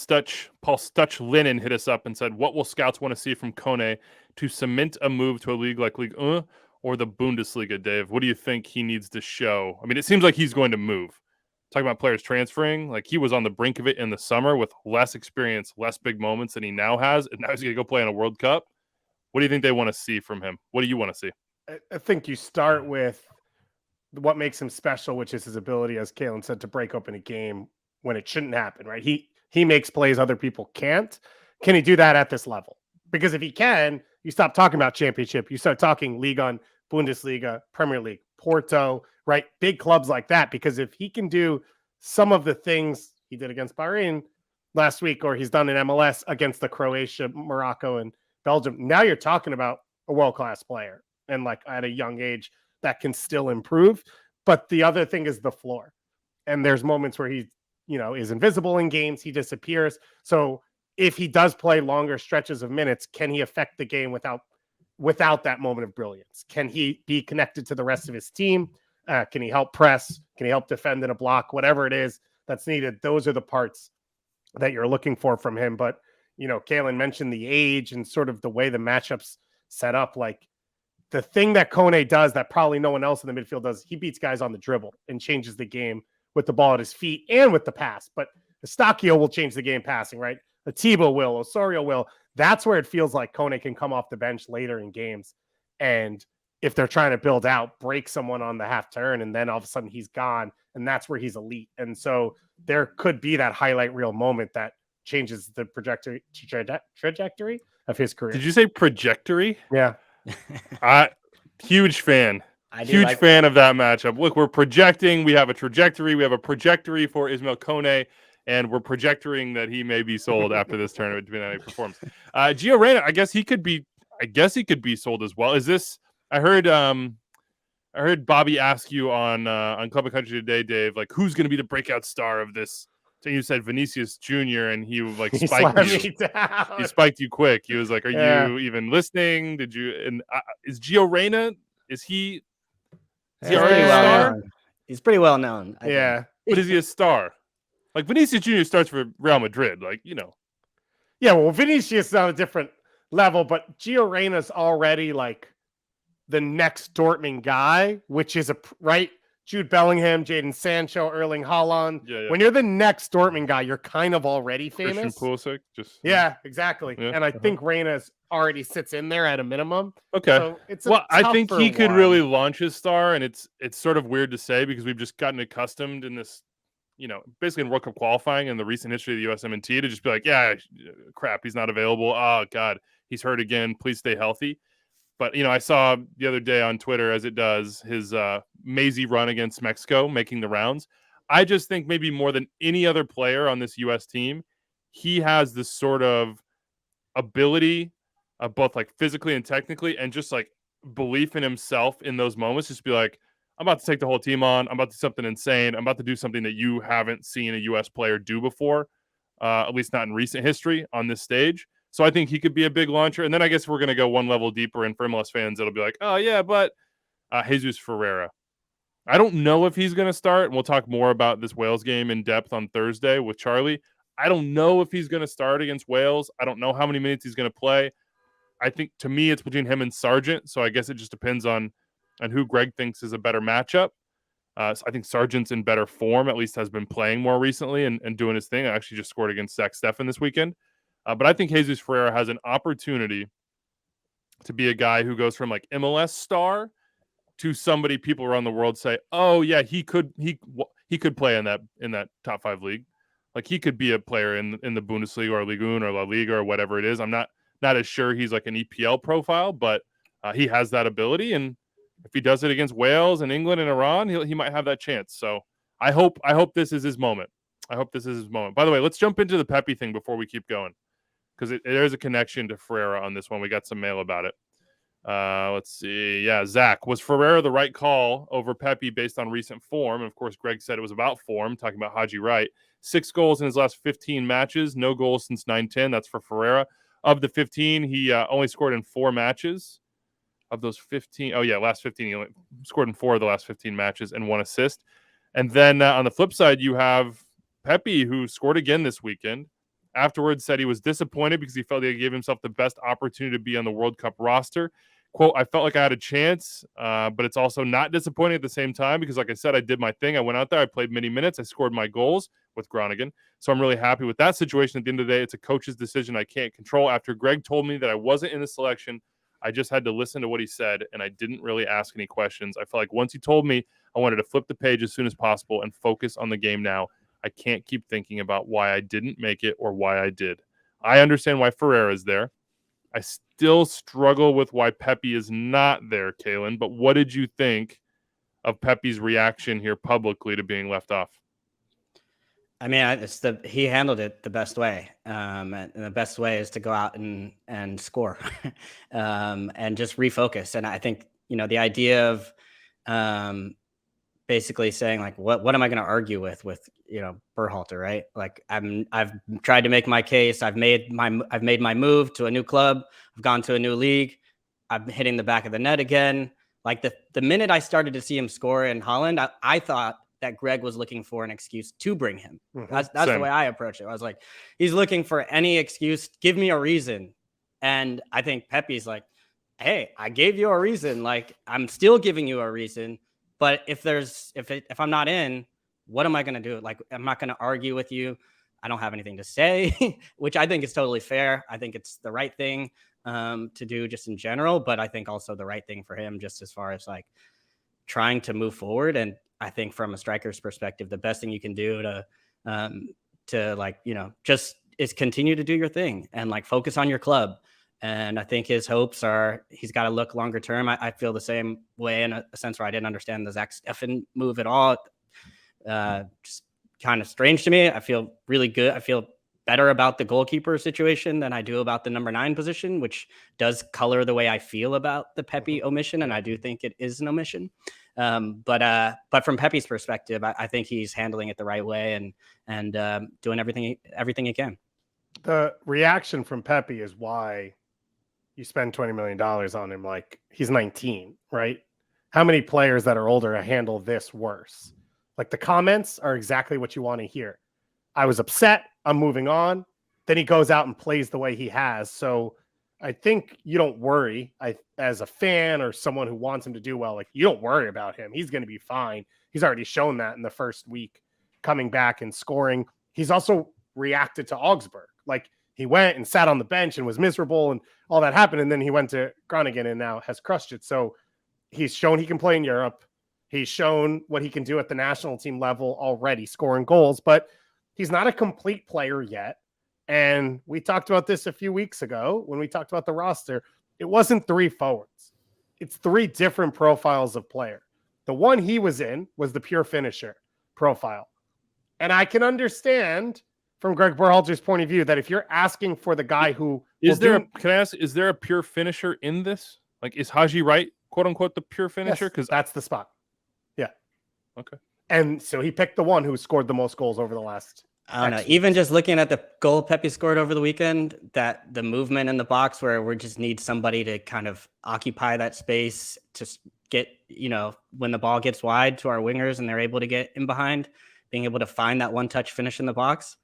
Paul Stutch Linen hit us up and said, what will scouts want to see from Kone to cement a move to a league like Ligue 1 or the Bundesliga, Dave? What do you think he needs to show? I mean, it seems like he's going to move. Talking about players transferring, like he was on the brink of it in the summer with less experience, less big moments than he now has, and now he's going to go play in a World Cup. What do you think they want to see from him? What do you want to see? I think you start with what makes him special, which is his ability, as Kalen said, to break open a game when it shouldn't happen, right? He makes plays other people can't. Can he do that at this level? Because if he can, you stop talking about championship. You start talking Ligue 1, Bundesliga, Premier League, Porto, right? Big clubs like that. Because if he can do some of the things he did against Bahrain last week, or he's done in MLS against the Croatia, Morocco, and Belgium, now you're talking about a world-class player, and like at a young age that can still improve. But the other thing is the floor, and there's moments where he, is invisible in games. He disappears. So if he does play longer stretches of minutes, can he affect the game without that moment of brilliance? Can he be connected to the rest of his team? Can he help press? Can he help defend in a block? Whatever it is that's needed, those are the parts that you're looking for from him. But Kalen mentioned the age and sort of the way the matchups set up. Like the thing that Kone does that probably no one else in the midfield does, he beats guys on the dribble and changes the game with the ball at his feet and with the pass. But Eustáquio will change the game passing, right? Atiba will, Osorio will. That's where it feels like Kone can come off the bench later in games. And if they're trying to build out, break someone on the half turn, and then all of a sudden he's gone. And that's where he's elite. And so there could be that highlight reel moment that changes the trajectory of his career. Did you say trajectory? Yeah. Huge fan. Huge fan of that matchup. Look, we're projecting. We have a trajectory. We have a trajectory for Ismail Kone, and we're projecting that he may be sold after this tournament, depending on how he performs. Gio Reyna, I guess he could be sold as well. Is this? I heard Bobby ask you on Club and Country today, Dave, like who's going to be the breakout star of this? So you said Vinicius Jr. and he like spiked you. He spiked you quick. He was like, "Are you even listening? Did you?" And is Gio Reyna? Is he already a star? He's pretty well known. I think. But is he a star? Like Vinicius Jr. starts for Real Madrid, like Yeah, well, Vinicius is on a different level, but Gio Reyna's already like the next Dortmund guy, which is right. Jude Bellingham, Jadon Sancho, Erling Haaland. Yeah. When you're the next Dortmund guy, you're kind of already famous. Christian Pulisic, yeah, exactly. Yeah. And I think Reyna's already sits in there at a minimum. Okay. So I think he could really launch his star, and it's sort of weird to say because we've just gotten accustomed in this, basically in World Cup qualifying in the recent history of the USMNT to just be like, yeah, crap, he's not available. Oh God, he's hurt again. Please stay healthy. But, I saw the other day on Twitter, as it does, his mazy run against Mexico making the rounds. I just think maybe more than any other player on this U.S. team, he has this sort of ability, both like physically and technically, and just like belief in himself in those moments. Just be like, I'm about to take the whole team on. I'm about to do something insane. I'm about to do something that you haven't seen a U.S. player do before, at least not in recent history on this stage. So I think he could be a big launcher. And then I guess we're going to go one level deeper. And for MLS fans, it'll be like, oh, yeah, but Jesus Ferreira. I don't know if he's going to start. And we'll talk more about this Wales game in depth on Thursday with Charlie. I don't know if he's going to start against Wales. I don't know how many minutes he's going to play. I think, to me, it's between him and Sargent. So I guess it just depends on who Greg thinks is a better matchup. So I think Sargent's in better form, at least has been playing more recently and doing his thing. I actually just scored against Zach Steffen this weekend. But I think Jesus Ferreira has an opportunity to be a guy who goes from like MLS star to somebody people around the world say, oh yeah, he could play in that top 5 league. Like he could be a player in the Bundesliga or Ligue 1 or La Liga or whatever it is. I'm not as sure he's like an EPL profile, but he has that ability. And if he does it against Wales and England and Iran, he might have that chance. So I hope this is his moment. By the way, let's jump into the Pepi thing before we keep going, because there's a connection to Ferreira on this one. We got some mail about it. Let's see. Yeah, Zach, was Ferreira the right call over Pepi based on recent form? And of course, Greg said it was about form, talking about Haji Wright. 6 goals in his last 15 matches, no goals since 9-10. That's for Ferreira. Of the 15, he only scored in 4 matches. Of those 15, last 15, he only scored in 4 of the last 15 matches and 1 assist. And then on the flip side, you have Pepi, who scored again this weekend. Afterwards said he was disappointed because he felt he gave himself the best opportunity to be on the World Cup roster. Quote, I felt like I had a chance, but it's also not disappointing at the same time because, like I said, I did my thing. I went out there, I played many minutes, I scored my goals with Groningen. So I'm really happy with that situation. At the end of the day, it's a coach's decision I can't control. After Greg told me that I wasn't in the selection, I just had to listen to what he said, and I didn't really ask any questions. I felt like once he told me, I wanted to flip the page as soon as possible and focus on the game now. I can't keep thinking about why I didn't make it or why I did. I understand why Ferreira is there. I still struggle with why Pepi is not there, Kalen. But what did you think of Pepi's reaction here publicly to being left off? I mean, he handled it the best way. And the best way is to go out and score and just refocus. And I think, the idea of basically saying like, what am I going to argue with Berhalter, right? Like I've tried to make my case. I've made my move to a new club. I've gone to a new league. I'm hitting the back of the net again. Like the minute I started to see him score in Holland, I thought that Greg was looking for an excuse to bring him. Mm-hmm. That's the way I approach it. I was like, he's looking for any excuse. Give me a reason. And I think Pepi's like, hey, I gave you a reason. Like I'm still giving you a reason. But if I'm not in, what am I going to do? Like, I'm not going to argue with you. I don't have anything to say, which I think is totally fair. I think it's the right thing to do just in general, but I think also the right thing for him just as far as like trying to move forward. And I think from a striker's perspective, the best thing you can do to like, just is continue to do your thing and like focus on your club. And I think his hopes are he's got to look longer term. I feel the same way in a sense where I didn't understand the Zach Steffen move at all. Just kind of strange to me. I feel really good. I feel better about the goalkeeper situation than I do about the number 9 position, which does color the way I feel about the Pepi omission. And I do think it is an omission. But from Pepi's perspective, I think he's handling it the right way and doing everything he can. The reaction from Pepi is why you spend $20 million on him. Like he's 19, right? How many players that are older handle this worse? Like the comments are exactly what you want to hear. I was upset. I'm moving on. Then he goes out and plays the way he has. So I think you don't worry. As a fan or someone who wants him to do well, like you don't worry about him. He's going to be fine. He's already shown that in the first week, coming back and scoring. He's also reacted to Augsburg. Like he went and sat on the bench and was miserable and all that happened. And then he went to Groningen and now has crushed it. So he's shown he can play in Europe. He's shown what he can do at the national team level already, scoring goals, but he's not a complete player yet. And we talked about this a few weeks ago when we talked about the roster. It wasn't 3 forwards. It's 3 different profiles of player. The one he was in was the pure finisher profile. And I can understand from Greg Berhalter's point of view that if you're asking for the guy who can I ask, is there a pure finisher in this? Like, is Haji Wright, quote unquote, the pure finisher? Because that's the spot. Yeah. Okay. And so he picked the one who scored the most goals over the last I don't know. Even just looking at the goal Pepi scored over the weekend, that the movement in the box where we just need somebody to kind of occupy that space to get, when the ball gets wide to our wingers and they're able to get in behind, being able to find that one-touch finish in the box.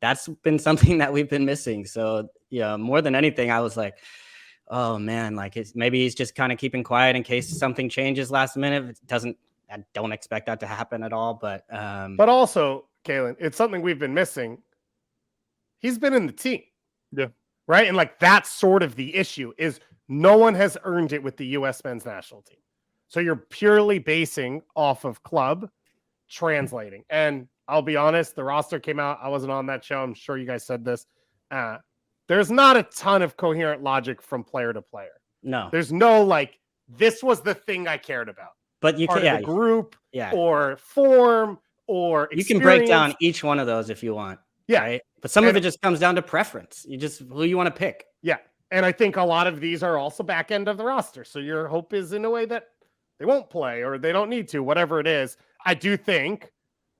That's been something that we've been missing. So, more than anything, I was like, oh man, like maybe he's just kind of keeping quiet in case something changes last minute. I don't expect that to happen at all. But also, Kalen, it's something we've been missing. He's been in the team. Yeah. Right. And like, that's sort of the issue is no one has earned it with the U.S. men's national team. So you're purely basing off of club translating. And I'll be honest, the roster came out. I wasn't on that show. I'm sure you guys said this. There's not a ton of coherent logic from player to player. No. There's no like, this was the thing I cared about. But you can group or form or experience. You can break down each one of those if you want. Yeah. Right? But some of it just comes down to preference. You just who you want to pick. Yeah. And I think a lot of these are also back end of the roster. So your hope is in a way that they won't play or they don't need to, whatever it is. I do think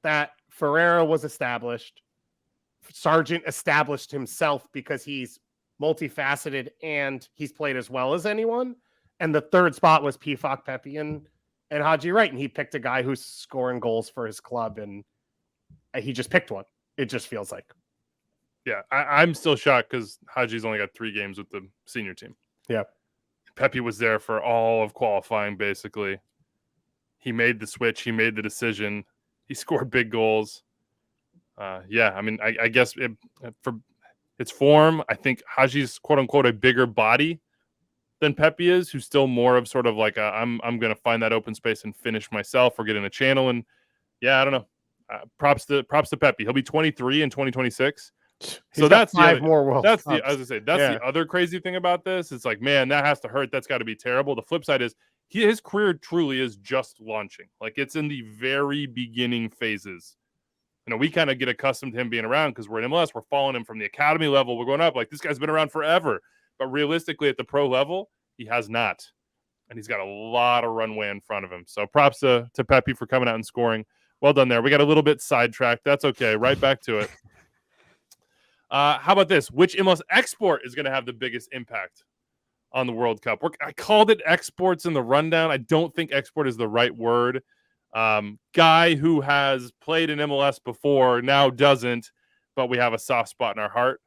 that Ferreira was established. Sargent established himself because he's multifaceted and he's played as well as anyone. And the third spot was Pifak, Pepi, and Haji Wright. And he picked a guy who's scoring goals for his club. And he just picked one. It just feels like. Yeah, I'm still shocked because Haji's only got 3 games with the senior team. Yeah. Pepi was there for all of qualifying, basically. He made the switch. He made the decision. He scored big goals. Yeah, I mean, I guess for its form, I think Haji's quote-unquote a bigger body than Pepi is, who's still more of sort of like I'm going to find that open space and finish myself or get in a channel. And yeah, I don't know. Props to Pepi. He'll be 23 in 2026. So that's 5 more World Cups. The other crazy thing about this. It's like, man, that has to hurt. That's got to be terrible. The flip side is his career truly is just launching. Like it's in the very beginning phases. We kind of get accustomed to him being around because we're in MLS. We're following him from the academy level. We're going up. Like this guy's been around forever. But realistically, at the pro level, he has not. And he's got a lot of runway in front of him. So props to Pepi for coming out and scoring. Well done there. We got a little bit sidetracked. That's okay. Right back to it. How about this? Which MLS export is going to have the biggest impact on the World Cup? I called it exports in the rundown. I don't think export is the right word. Guy who has played in MLS before now doesn't, but we have a soft spot in our heart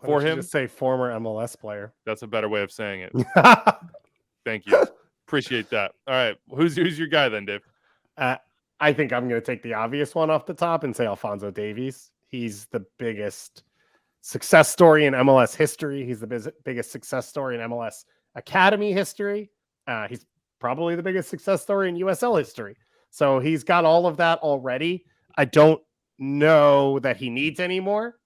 for him. Just say former MLS player. That's a better way of saying it. Thank you. Appreciate that. All right. Who's your guy then, Dave? I think I'm going to take the obvious one off the top and say Alphonso Davies. He's the biggest success story in MLS history. He's the biggest success story in MLS Academy history. He's probably the biggest success story in USL history. So he's got all of that already. I don't know that he needs any more.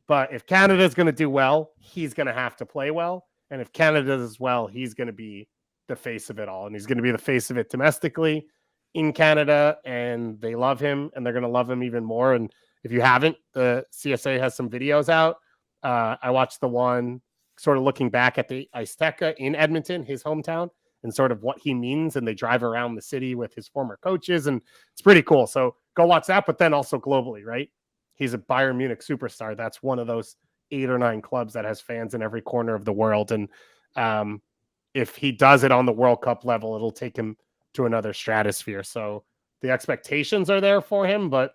But if Canada is going to do well, he's going to have to play well. And if Canada does well, he's going to be the face of it all. And he's going to be the face of it domestically in Canada. And they love him and they're going to love him even more. And if you haven't, the CSA has some videos out. I watched the one sort of looking back at the Azteca in Edmonton, his hometown, and sort of what he means. And they drive around the city with his former coaches. And it's pretty cool. So go watch that, but then also globally, right? He's a Bayern Munich superstar. That's one of those 8 or 9 clubs that has fans in every corner of the world. And if he does it on the World Cup level, it'll take him to another stratosphere. So the expectations are there for him, but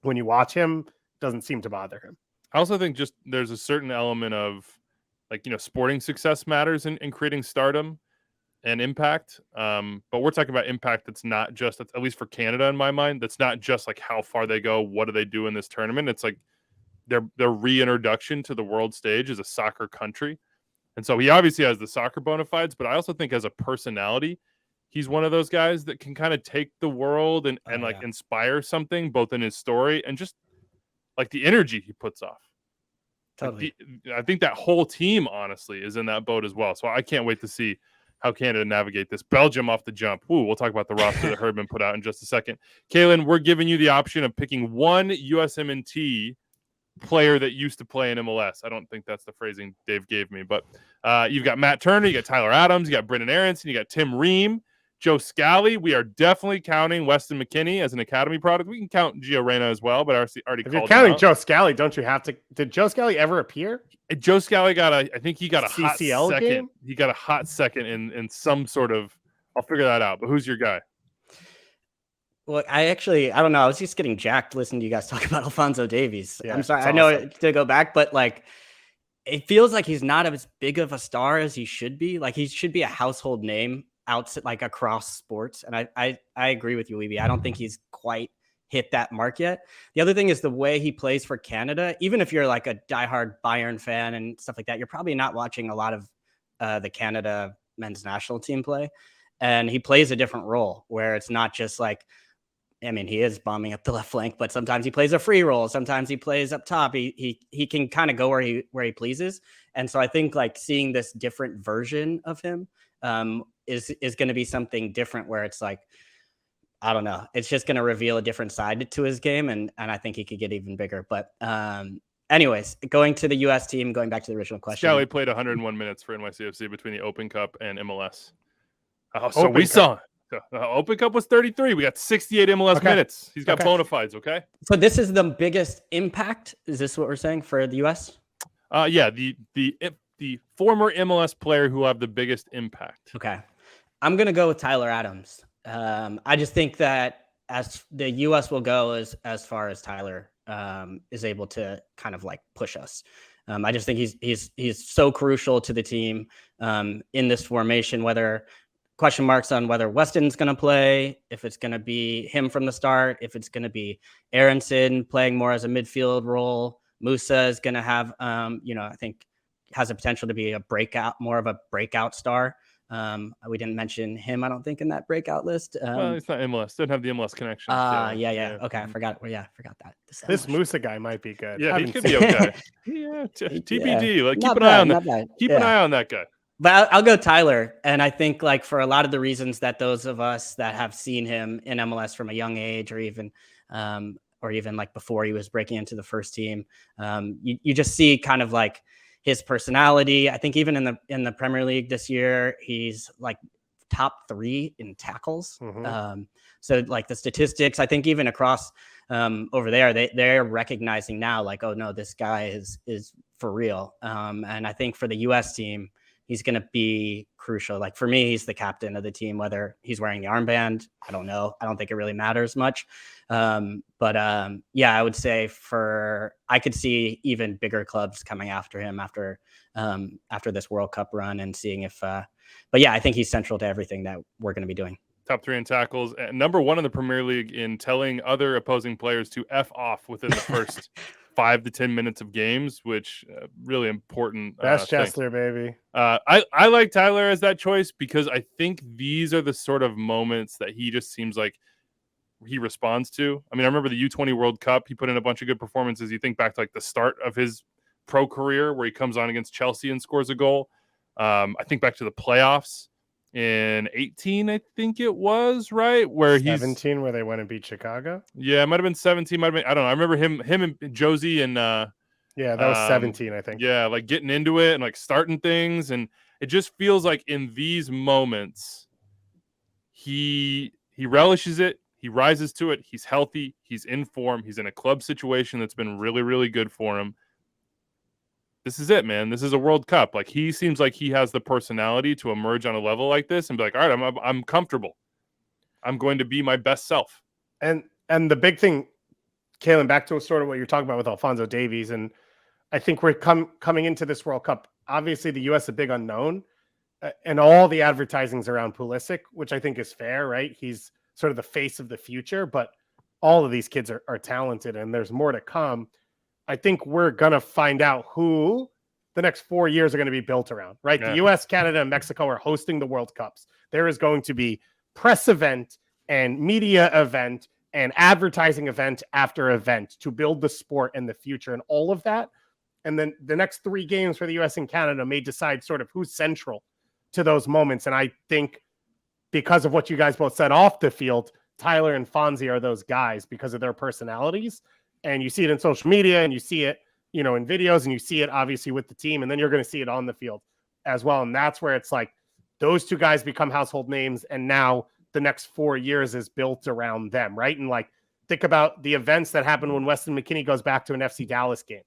when you watch him, it doesn't seem to bother him. I also think just there's a certain element of sporting success matters in creating stardom and impact. But we're talking about impact that's not just, at least for Canada in my mind, that's not just like how far they go, what do they do in this tournament? It's like their reintroduction to the world stage as a soccer country. And so he obviously has the soccer bona fides, but I also think as a personality, he's one of those guys that can kind of take the world and inspire something both in his story and just like the energy he puts off. Totally. I think that whole team, honestly, is in that boat as well. So I can't wait to see how Canada navigate this. Belgium off the jump. Ooh, we'll talk about the roster that Herdman put out in just a second. Kalen, we're giving you the option of picking one USMNT player that used to play in MLS. I don't think that's the phrasing Dave gave me, but you've got Matt Turner, you got Tyler Adams, you got Brendan Aronson, you got Tim Ream. Joe Scally. We are definitely counting Weston McKennie as an academy product. We can count Gio Reyna as well, but already if you're counting Joe Scally, don't you have to? Did Joe Scally ever appear? Joe Scally I think he got a CCL hot second. game? He got a hot second in some sort of. I'll figure that out. But who's your guy? Well, I don't know. I was just getting jacked listening to you guys talk about Alphonso Davies. Yeah, I'm sorry. I awesome. know to go back, but like, it feels like he's not as big of a star as he should be. Like, he should be a household name like across sports. And I agree with you, Weeby. I don't think he's quite hit that mark yet. The other thing is the way he plays for Canada. Even if you're like a diehard Bayern fan and stuff like that, you're probably not watching a lot of the Canada men's national team play. And he plays a different role where it's not just like, I mean, he is bombing up the left flank, but sometimes he plays a free role. Sometimes he plays up top. He can kind of go where he pleases. And so I think like seeing this different version of him is going to be something different where it's like, I don't know. It's just going to reveal a different side to his game. And I think he could get even bigger. But anyways, going to the U.S. team, going back to the original question. Scally played 101 minutes for NYCFC between the Open Cup and MLS. So we saw Open Cup was 33. We got 68 MLS minutes. He's got bona fides, okay? So this is the biggest impact? Is this what we're saying for the U.S.? Yeah, the former MLS player who will have the biggest impact. Okay. I'm going to go with Tyler Adams. I just think that as the U.S. will go as far as Tyler is able to kind of like push us. I just think he's so crucial to the team in this formation, whether question marks on whether Weston's going to play, if it's going to be him from the start, if it's going to be Aronson playing more as a midfield role. Musa is going to have, I think has a potential to be more of a breakout star. We didn't mention him, I don't think, in that breakout list. Well, it's not MLS. Didn't have the MLS connection. Yeah. Okay, I forgot. Well, I forgot that. This Musa guy might be good. Yeah, he could be okay. TBD. Like, keep an eye on that guy. But I'll go Tyler. And I think like for a lot of the reasons that those of us that have seen him in MLS from a young age, or even like before he was breaking into the first team, you just see kind of like his personality. I think even in the Premier League this year, he's like top 3 in tackles. Mm-hmm. So like the statistics, I think even across over there, they're recognizing now like, oh no, this guy is for real. And I think for the US team, he's going to be crucial. Like for me, he's the captain of the team, whether he's wearing the armband, I don't know. I don't think it really matters much. But I would say I could see even bigger clubs coming after him after this World Cup run and seeing if, I think he's central to everything that we're going to be doing. Top 3 in tackles, number 1 in the Premier League in telling other opposing players to F off within the first 5 to 10 minutes of games, which really important. Best Chesler, baby. I like Tyler as that choice because I think these are the sort of moments that he just seems like he responds to. I mean, I remember the U20 World Cup. He put in a bunch of good performances. You think back to like the start of his pro career where he comes on against Chelsea and scores a goal. I think back to the playoffs in 18, I think it was, right? Where 17, where they went and beat Chicago? Yeah, it might have been 17. Might have been, I don't know. I remember him and Josie and yeah, that was 17, I think. Yeah, like getting into it and like starting things. And it just feels like in these moments, he relishes it. He rises to it. He's healthy. He's in form. He's in a club situation that's been really, really good for him. This is it, man. This is a World Cup. Like, he seems like he has the personality to emerge on a level like this and be like, all right, I'm comfortable. I'm going to be my best self. And the big thing, Kalen, back to sort of what you're talking about with Alphonso Davies, and I think we're coming into this World Cup. Obviously, the U.S. a big unknown, and all the advertising's around Pulisic, which I think is fair, right? He's sort of the face of the future, but all of these kids are talented, and there's more to come. I think we're going to find out who the next 4 years are going to be built around, right? Yeah. The U.S., Canada, and Mexico are hosting the World Cups. There is going to be press event and media event and advertising event after event to build the sport and the future and all of that. And then the next 3 games for the U.S. and Canada may decide sort of who's central to those moments. And I think because of what you guys both said off the field, Tyler and Fonzie are those guys because of their personalities. And you see it in social media and you see it, in videos, and you see it obviously with the team, and then you're going to see it on the field as well. And that's where it's like, those two guys become household names, and now the next 4 years is built around them, right? And like, think about the events that happen when Weston McKennie goes back to an FC Dallas game.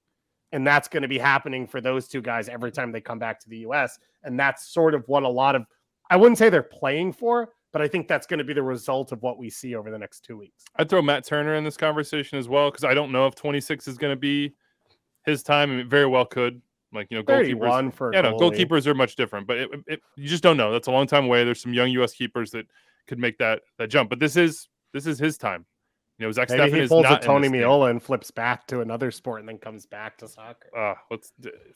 And that's going to be happening for those two guys every time they come back to the US. And that's sort of what a lot of, I wouldn't say they're playing for, but I think that's going to be the result of what we see over the next 2 weeks. I'd throw Matt Turner in this conversation as well, because I don't know if 26 is going to be his time. I mean, it very well could. Like, goalkeepers. Goalkeepers are much different, but you just don't know. That's a long time away. There's some young U.S. keepers that could make that jump, but this is his time. Zach Maybe Steffen he pulls a Tony Meola Meola and flips back to another sport and then comes back to soccer.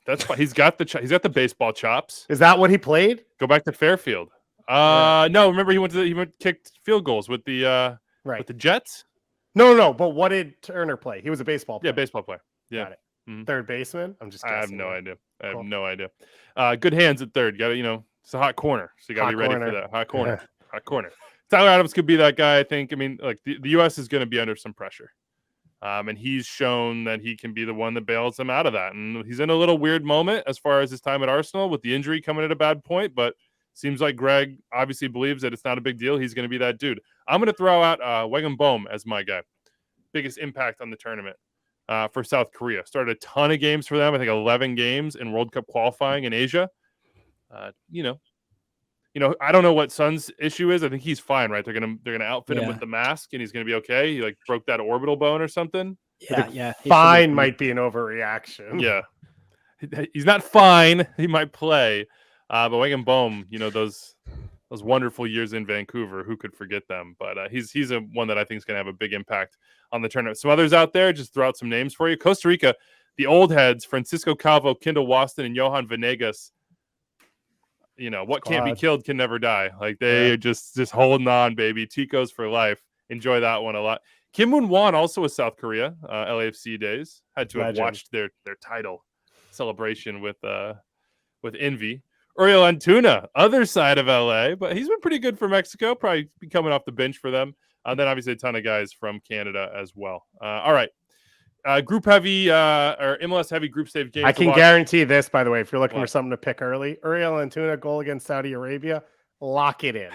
That's fine. He's got the baseball chops. Is that what he played? Go back to Fairfield. No, remember he kicked field goals with the with the Jets. No. But what did Turner play? He was a baseball player. Yeah, baseball player. Yeah. Got it. Mm-hmm. Third baseman. I'm just guessing. I have no idea. I have no idea. Good hands at third. Got to it's a hot corner, so you got to be ready for that hot corner. Hot corner. Tyler Adams could be that guy, I think. I mean, like the U.S. is going to be under some pressure. And he's shown that he can be the one that bails them out of that. And he's in a little weird moment as far as his time at Arsenal with the injury coming at a bad point. But seems like Greg obviously believes that it's not a big deal. He's going to be that dude. I'm going to throw out Weghorst Bohm as my guy. Biggest impact on the tournament for South Korea. Started a ton of games for them. I think 11 games in World Cup qualifying in Asia. I don't know what Son's issue is. I think he's fine, right? They're gonna outfit him with the mask, and he's gonna be okay. He like broke that orbital bone or something. Yeah. Fine might be an overreaction. Yeah, he's not fine. He might play, but Weghorst Bohm, those wonderful years in Vancouver, who could forget them? But he's a one that I think is gonna have a big impact on the tournament. Some others out there, just throw out some names for you. Costa Rica, the old heads: Francisco Calvo, Kendall Waston, and Johan Venegas. What can't be killed can never die. Like they are just holding on, baby. Ticos for life. Enjoy that one a lot. Kim Moon-Won, also with South Korea, LAFC days. Had to have watched their title celebration with envy. Uriel Antuna, other side of LA, but he's been pretty good for Mexico. Probably be coming off the bench for them. Then obviously a ton of guys from Canada as well. All right. Group heavy or MLS heavy group stage games. I can guarantee this, by the way, if you're looking for something to pick early, Uriel Antuna goal against Saudi Arabia, lock it in.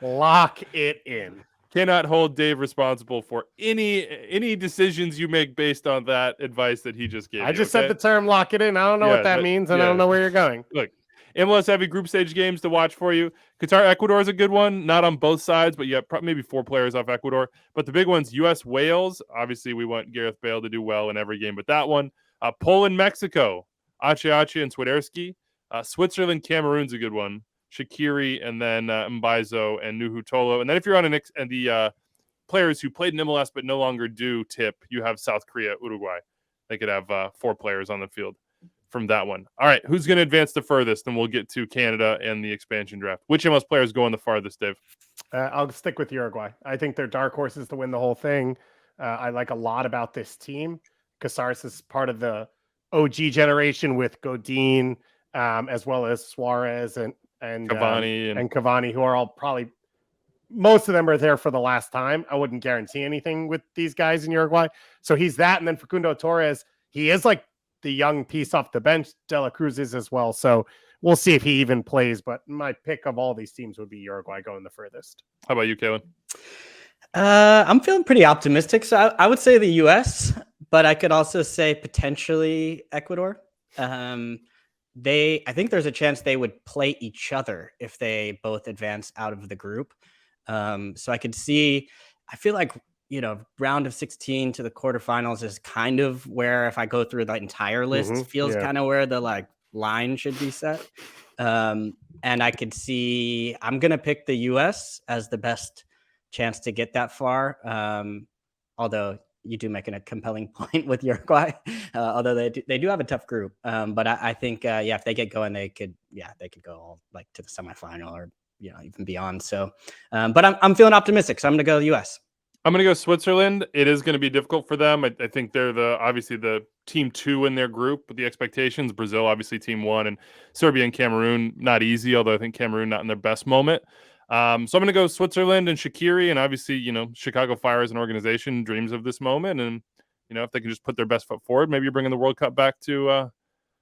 Lock it in. Cannot hold Dave responsible for any decisions you make based on that advice that he just gave. I just said the term "lock it in." I don't know what that means, and I don't know where you're going. Look, MLS heavy group stage games to watch for you. Qatar, Ecuador is a good one. Not on both sides, but you have maybe 4 players off Ecuador. But the big ones: U.S. Wales. Obviously, we want Gareth Bale to do well in every game, but that one. Poland, Mexico. Ache and Swiderski. Switzerland, Cameroon's a good one. Shaqiri, and then Mbaizo and Nuhu Tolo. And then if you're on the players who played in MLS but no longer do tip, you have South Korea, Uruguay. They could have 4 players on the field from that one. All right, who's going to advance the furthest? And we'll get to Canada and the expansion draft. Which MLS players going the farthest, Dave? I'll stick with Uruguay. I think they're dark horses to win the whole thing. I like a lot about this team. Casares is part of the OG generation with Godin, as well as Suarez and Cavani, who are all probably, most of them are there for the last time. I wouldn't guarantee anything with these guys in Uruguay. So he's that. And then Facundo Torres, he is like the young piece off the bench. De La Cruz is as well. So we'll see if he even plays. But my pick of all these teams would be Uruguay going the furthest. How about you, Kalen? I'm feeling pretty optimistic. So I would say the U.S., but I could also say potentially Ecuador. I think there's a chance they would play each other if they both advance out of the group. So I could see, I feel like, round of 16 to the quarterfinals is kind of where, if I go through the entire list, feels kind of where the line should be set. And I could see, I'm going to pick the US as the best chance to get that far. Although you do make a compelling point with Uruguay, although they do have a tough group. But I think, if they get going, they could go all to the semifinal or, even beyond. So, but I'm feeling optimistic. So I'm going to go the US. I'm going to go Switzerland. It is going to be difficult for them. I think they're obviously the team 2 in their group with the expectations. Brazil, obviously team 1, and Serbia and Cameroon, not easy, although I think Cameroon not in their best moment. So I'm going to go Switzerland and Shaqiri, and obviously, Chicago Fire as an organization dreams of this moment. And, if they can just put their best foot forward, maybe you're bringing the World Cup back to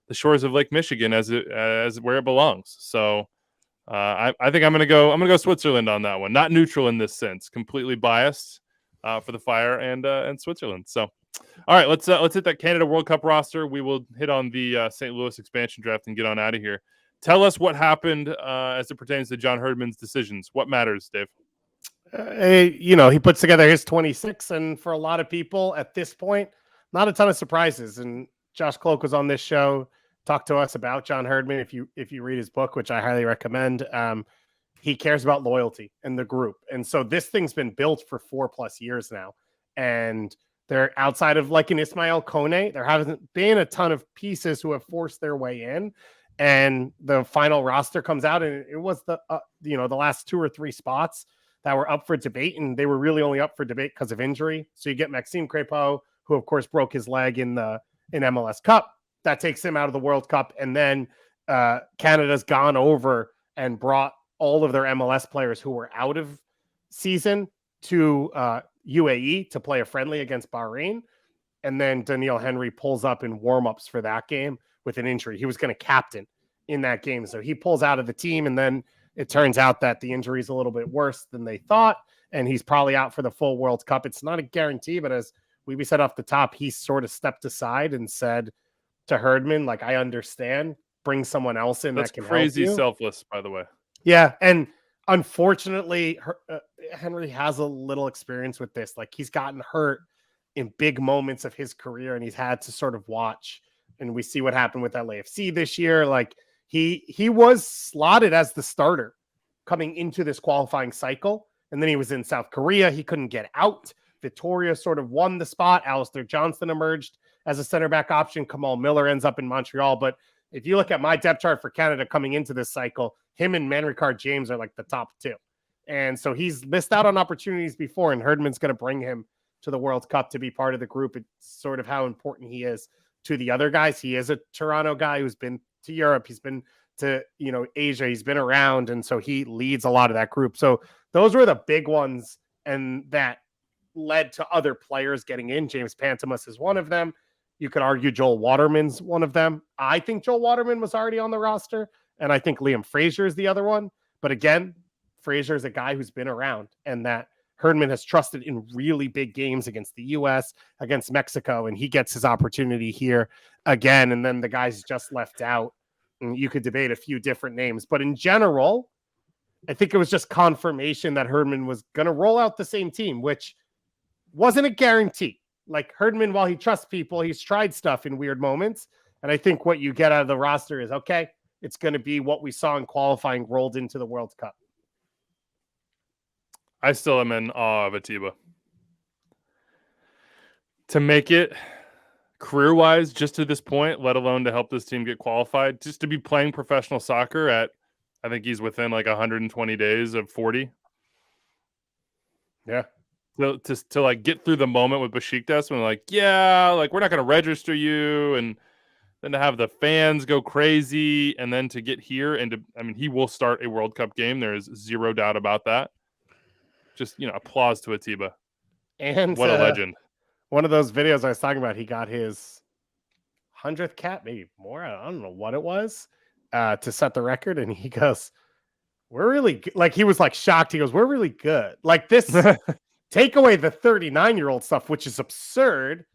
the shores of Lake Michigan as where it belongs. So I think I'm gonna go Switzerland on that one. Not neutral in this sense. Completely biased for the Fire and Switzerland. So, all right, let's hit that Canada World Cup roster. We will hit on the St. Louis expansion draft and get on out of here. Tell us what happened as it pertains to John Herdman's decisions. What matters, Dave? He puts together his 26, and for a lot of people at this point, not a ton of surprises. And Josh Cloak was on this show, talked to us about John Herdman. If you read his book, which I highly recommend, he cares about loyalty in the group. And so this thing's been built for 4+ years now. And they're outside of like an Ismail Kone. There haven't been a ton of pieces who have forced their way in. And the final roster comes out, and it was the last 2 or 3 spots that were up for debate, and they were really only up for debate because of injury. So you get Maxime Crépeau, who of course broke his leg in MLS Cup. That takes him out of the World Cup, and then Canada's gone over and brought all of their MLS players who were out of season to UAE to play a friendly against Bahrain. And then Daniil Henry pulls up in warmups for that game with an injury. He was going to captain in that game. So he pulls out of the team, and then it turns out that the injury is a little bit worse than they thought, and he's probably out for the full World Cup. It's not a guarantee, but as we said off the top, he sort of stepped aside and said to Herdman, like, I understand, bring someone else in. That's that can crazy help you. Selfless, by the way. Yeah, and unfortunately, Henry has a little experience with this. Like, he's gotten hurt in big moments of his career, and he's had to sort of watch. And we see what happened with LAFC this year. Like, he was slotted as the starter coming into this qualifying cycle, and then he was in South Korea. He couldn't get out. Victoria sort of won the spot. Alistair Johnston emerged as a center back option. Kamal Miller ends up in Montreal. But if you look at my depth chart for Canada coming into this cycle, him and Ricard James are like the top 2. And so he's missed out on opportunities before, and Herdman's going to bring him to the World Cup to be part of the group. It's sort of how important he is to the other guys. He is a Toronto guy who's been to Europe. He's been to, Asia. He's been around. And so he leads a lot of that group. So those were the big ones. And that led to other players getting in. James Pantemis is one of them. You could argue Joel Waterman's one of them. I think Joel Waterman was already on the roster. And I think Liam Fraser is the other one. But again, Fraser is a guy who's been around, and that Herdman has trusted in really big games against the U.S., against Mexico, and he gets his opportunity here again. And then the guys just left out, and you could debate a few different names. But in general, I think it was just confirmation that Herdman was going to roll out the same team, which wasn't a guarantee. Like, Herdman, while he trusts people, he's tried stuff in weird moments. And I think what you get out of the roster is, okay, it's going to be what we saw in qualifying rolled into the World Cup. I still am in awe of Atiba. To make it career-wise just to this point, let alone to help this team get qualified, just to be playing professional soccer at, I think he's within like 120 days of 40. Yeah. To like get through the moment with Besiktas when like, yeah, like we're not going to register you, and then to have the fans go crazy, and then to get here and he will start a World Cup game. There is zero doubt about that. Just, applause to Atiba. And what a legend. One of those videos I was talking about, he got his 100th cap, maybe more. I don't know what it was, to set the record. And he goes, we're really good. Like, he was like shocked. He goes, we're really good. Like, this take away the 39-year-old stuff, which is absurd.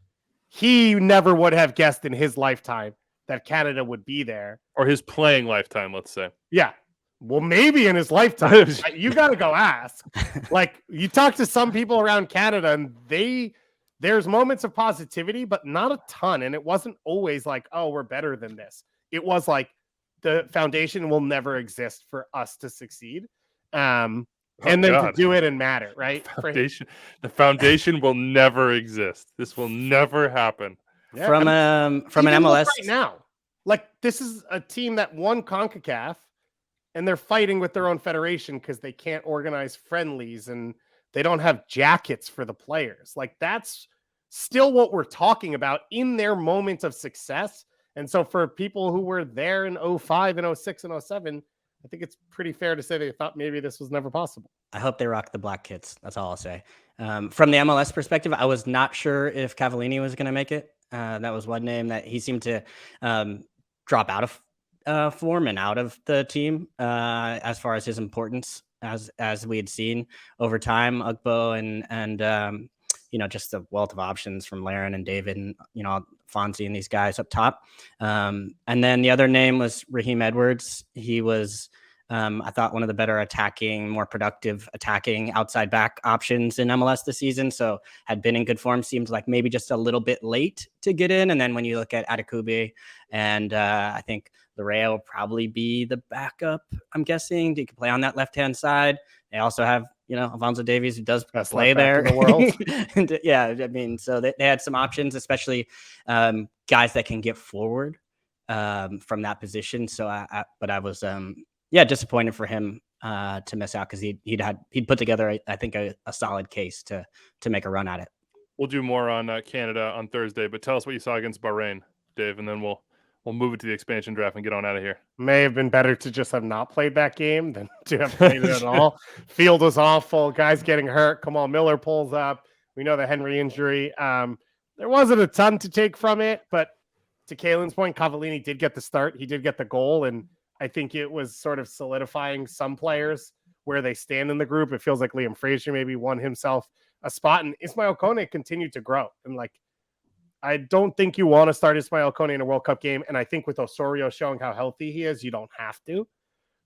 He never would have guessed in his lifetime that Canada would be there. Or his playing lifetime, let's say. Yeah. Well, maybe in his lifetime. You got to go ask. Like, you talk to some people around Canada, and there's moments of positivity, but not a ton. And it wasn't always like, oh, we're better than this. It was like, the foundation will never exist for us to succeed. And then to do it and matter, right? The foundation will never exist. This will never happen. Yeah. From an MLS right now. Like, this is a team that won CONCACAF, and they're fighting with their own federation because they can't organize friendlies and they don't have jackets for the players. Like, that's still what we're talking about in their moment of success. And so for people who were there in 05 and 06 and 07, I think it's pretty fair to say they thought maybe this was never possible. I hope they rock the black kits. That's all I'll say. From the MLS perspective, I was not sure if Cavallini was going to make it. That was one name that he seemed to drop out of Foreman out of the team as far as his importance, as we had seen over time. Ugbo and just the wealth of options from Laren and David and Fonzie and these guys up top. And then the other name was Raheem Edwards. He was I thought one of the better more productive attacking outside back options in MLS this season. So had been in good form, seemed like maybe just a little bit late to get in. And then when you look at Adekube and I think Larea will probably be the backup, I'm guessing. He could play on that left-hand side. They also have, Alfonso Davies, who does play there. In the world. And, yeah, I mean, so they had some options, especially guys that can get forward from that position. So, I was, disappointed for him to miss out because he'd put together, I think, a solid case to make a run at it. We'll do more on Canada on Thursday, but tell us what you saw against Bahrain, Dave, and then we'll move it to the expansion draft and get on out of here. May have been better to just have not played that game than to have played it at all. Field was awful. Guys getting hurt. Kamal Miller pulls up. We know the Henry injury. There wasn't a ton to take from it, but to Kalen's point, Cavallini did get the start. He did get the goal, and I think it was sort of solidifying some players where they stand in the group. It feels like Liam Frazier maybe won himself a spot, and Ismail Kone continued to grow. And I don't think you want to start Ismail Kone in a World Cup game. And I think with Osorio showing how healthy he is, you don't have to.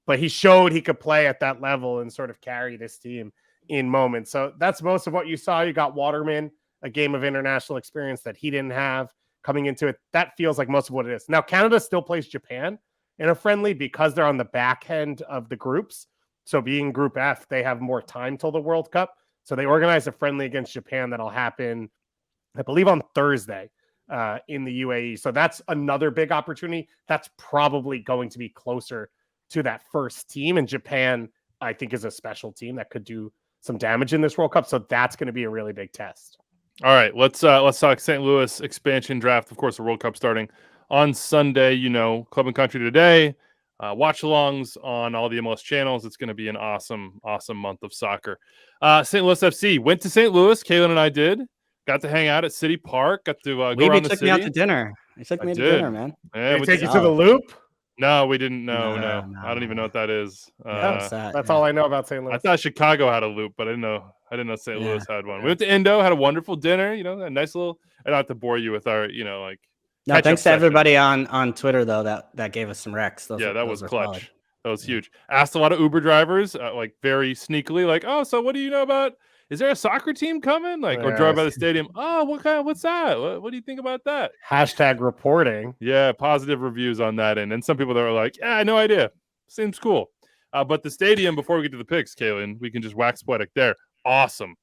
But he showed he could play at that level and sort of carry this team in moments. So that's most of what you saw. You got Waterman, a game of international experience that he didn't have coming into it. That feels like most of what it is. Now, Canada still plays Japan in a friendly because they're on the back end of the groups. So being Group F, they have more time till the World Cup. So they organize a friendly against Japan that'll happen, I believe, on Thursday in the UAE. So that's another big opportunity. That's probably going to be closer to that first team. And Japan, I think, is a special team that could do some damage in this World Cup. So that's going to be a really big test. All right, let's talk St. Louis expansion draft. Of course, the World Cup starting on Sunday. Club and Country today. Watch-alongs on all the MLS channels. It's going to be an awesome, awesome month of soccer. St. Louis FC went to St. Louis. Kalen and I did. Got to hang out at City Park. Got to go around the city. Took me out to dinner. He took me to dinner, man. Yeah, did he take you to the Loop? No, we didn't. No. I don't even know what that is. That's all I know about St. Louis. I thought Chicago had a Loop, but I didn't know St. Louis had one. We went to Indo, had a wonderful dinner. A nice little. I don't have to bore you with our, No, thanks to everybody on Twitter though that gave us some recs. That was clutch. Solid. That was huge. Asked a lot of Uber drivers, very sneakily, oh, so what do you know about? Is there a soccer team coming? Or drive by the stadium? Oh, what's that? What do you think about that? Hashtag reporting. Yeah, positive reviews on that end. And some people that were like, yeah, no idea. Seems cool. But the stadium, before we get to the picks, Kalen, we can just wax poetic there. Awesome.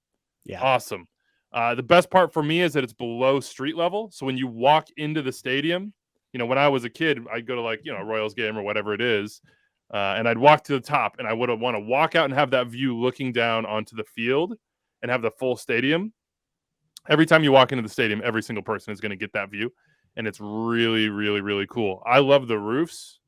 Yeah. Awesome. The best part for me is that it's below street level. So when you walk into the stadium, when I was a kid, I'd go to a Royals game or whatever it is. And I'd walk to the top and I would want to walk out and have that view looking down onto the field and have the full stadium. Every time you walk into the stadium, every single person is going to get that view. And it's really, really, really cool. I love the roofs.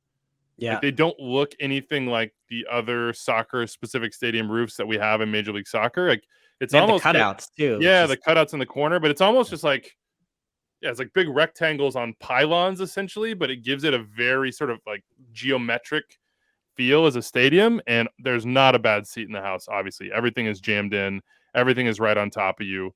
Yeah. They don't look anything like the other soccer specific stadium roofs that we have in Major League Soccer. It's almost the cutouts too. Yeah, the cutouts in the corner, but it's almost just it's like big rectangles on pylons essentially, but it gives it a very sort of geometric feel as a stadium. And there's not a bad seat in the house. Obviously, everything is jammed in. Everything is right on top of you.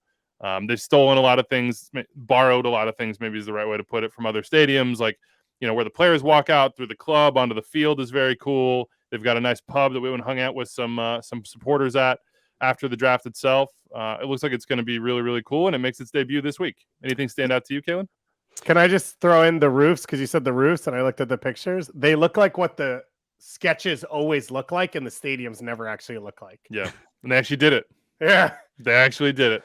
They've stolen a lot of things, borrowed a lot of things, maybe is the right way to put it, from other stadiums. Where the players walk out through the club onto the field is very cool. They've got a nice pub that we went and hung out with some supporters at after the draft itself. It looks like it's going to be really, really cool, and it makes its debut this week. Anything stand out to you, Kalen? Can I just throw in the roofs? Because you said the roofs, and I looked at the pictures. They look like what the sketches always look like, and the stadiums never actually look like. Yeah, and they actually did it. Yeah, they actually did it.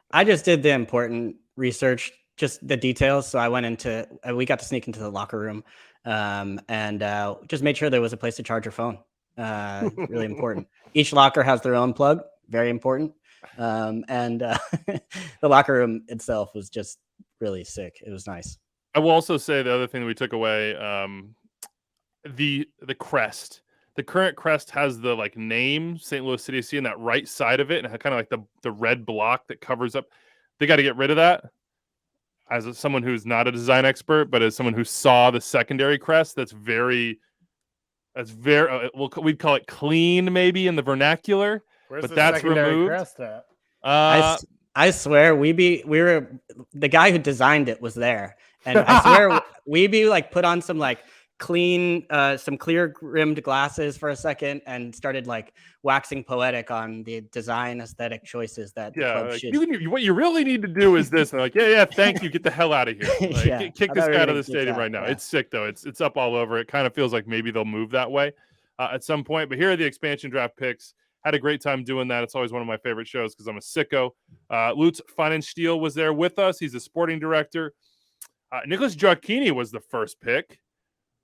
I just did the important research, just the details. So I went into, we got to sneak into the locker room and just made sure there was a place to charge your phone. Really important. Each locker has their own plug. Very important. And the locker room itself was just really sick. It was nice. I will also say the other thing that we took away, the crest. The current crest has the name St. Louis City FC on that right side of it, and kind of the red block that covers up. They got to get rid of that. as someone who's not a design expert, but as someone who saw the secondary crest, that's very we'd call it clean maybe in the vernacular. Where's but the that's secondary removed. crest at? I swear we were the guy who designed it was there, and I swear we like put on some like clean some clear rimmed glasses for a second and started like waxing poetic on the design aesthetic choices that the club like, should. what you really need to do is this. And they're like, yeah, thank you, get the hell out of here. Like, kick this guy out of the stadium right now. It's sick though. It's up all over. It kind of feels like maybe they'll move that way at some point. But here are the expansion draft picks. Had a great time doing that. It's always one of my favorite shows because I'm a sicko. Lutz Pfannenstiel was there with us. He's a sporting director. Nicholas Gioacchini was the first pick.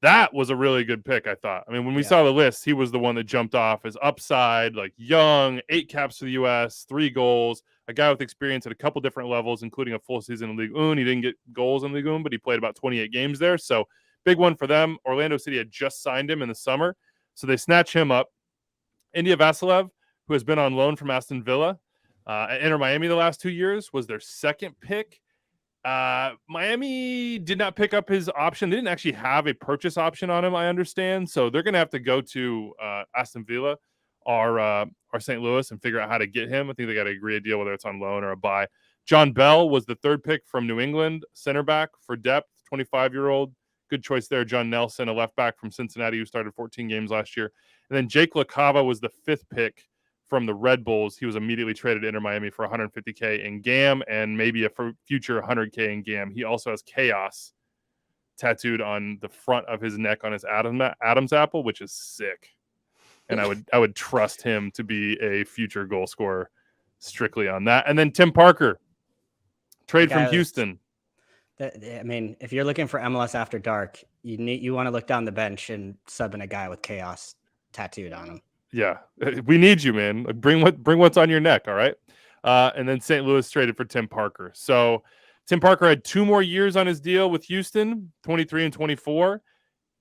That was a really good pick, I thought. I mean, when we saw the list, he was the one that jumped off as upside, like young, 8 caps for the U.S., 3 goals, a guy with experience at a couple different levels, including a full season in Ligue 1. He didn't get goals in Ligue 1, but he played about 28 games there. So big one for them. Orlando City had just signed him in the summer, so they snatch him up. India Vasilev, who has been on loan from Aston Villa at Inter Miami the last 2 years, was their second pick. Miami did not pick up his option. They didn't actually have a purchase option on him, I understand. So they're going to have to go to Aston Villa or St. Louis and figure out how to get him. I think they got to agree a deal, whether it's on loan or a buy. John Bell was the third pick from New England, center back for depth, 25-year-old. Good choice there. John Nelson, a left back from Cincinnati who started 14 games last year. And then Jake LaCava was the 5th pick from the Red Bulls. He was immediately traded to Inter Miami for $150K in GAM and maybe a future $100K in GAM. He also has chaos tattooed on the front of his neck on his Adam's apple, which is sick. And I would trust him to be a future goal scorer strictly on that. And then Tim Parker, trade from Houston. I mean, if you're looking for MLS After Dark, you want to look down the bench and sub in a guy with chaos tattooed on him. Yeah, we need you, man. Bring what's on your neck, all right? And then St. Louis traded for Tim Parker. So Tim Parker had 2 more years on his deal with Houston, 23 and 24.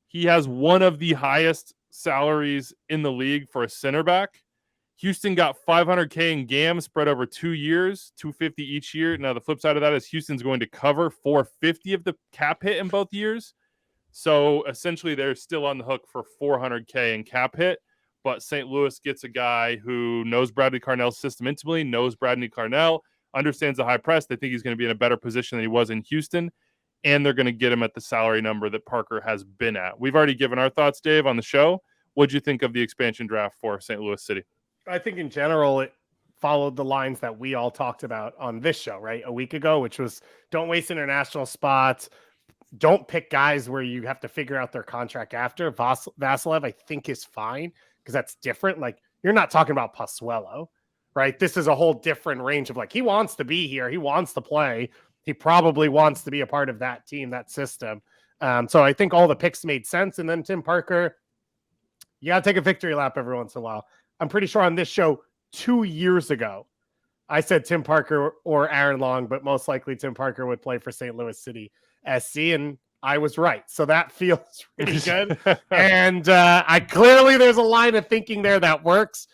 He has one of the highest salaries in the league for a center back. Houston got $500K in GAM spread over 2 years, $250 each year. Now, the flip side of that is Houston's going to cover $450 of the cap hit in both years. So, essentially, they're still on the hook for $400K in cap hit. But St. Louis gets a guy who knows Bradley Carnell's system intimately, knows Bradley Carnell, understands the high press. They think he's going to be in a better position than he was in Houston. And they're going to get him at the salary number that Parker has been at. We've already given our thoughts, Dave, on the show. What'd you think of the expansion draft for St. Louis City? I think in general, it followed the lines that we all talked about on this show, right? A week ago, which was don't waste international spots. Don't pick guys where you have to figure out their contract after. Vasilev, I think, is fine because that's different. Like, you're not talking about Pozuelo, right? This is a whole different range of like, he wants to be here. He wants to play. He probably wants to be a part of that team, that system. So I think all the picks made sense. And then Tim Parker, you got to take a victory lap every once in a while. I'm pretty sure on this show 2 years ago, I said Tim Parker or Aaron Long, but most likely Tim Parker would play for St. Louis City SC, and I was right. So that feels pretty good. And I clearly there's a line of thinking there that works.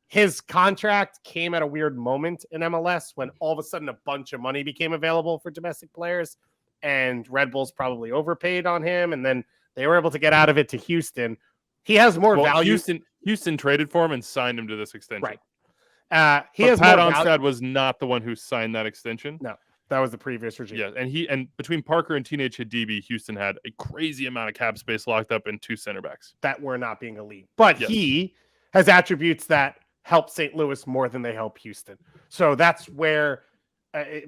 His contract came at a weird moment in MLS when all of a sudden a bunch of money became available for domestic players, and Red Bulls probably overpaid on him, and then they were able to get out of it to Houston. He has more value. Houston traded for him and signed him to this extension. Right. Pat Onstad was not the one who signed that extension. No, that was the previous regime. Yeah, and between Parker and Teenage Hadibi, Houston had a crazy amount of cap space locked up in 2 center backs that were not being elite. But he has attributes that help St. Louis more than they help Houston. So that's where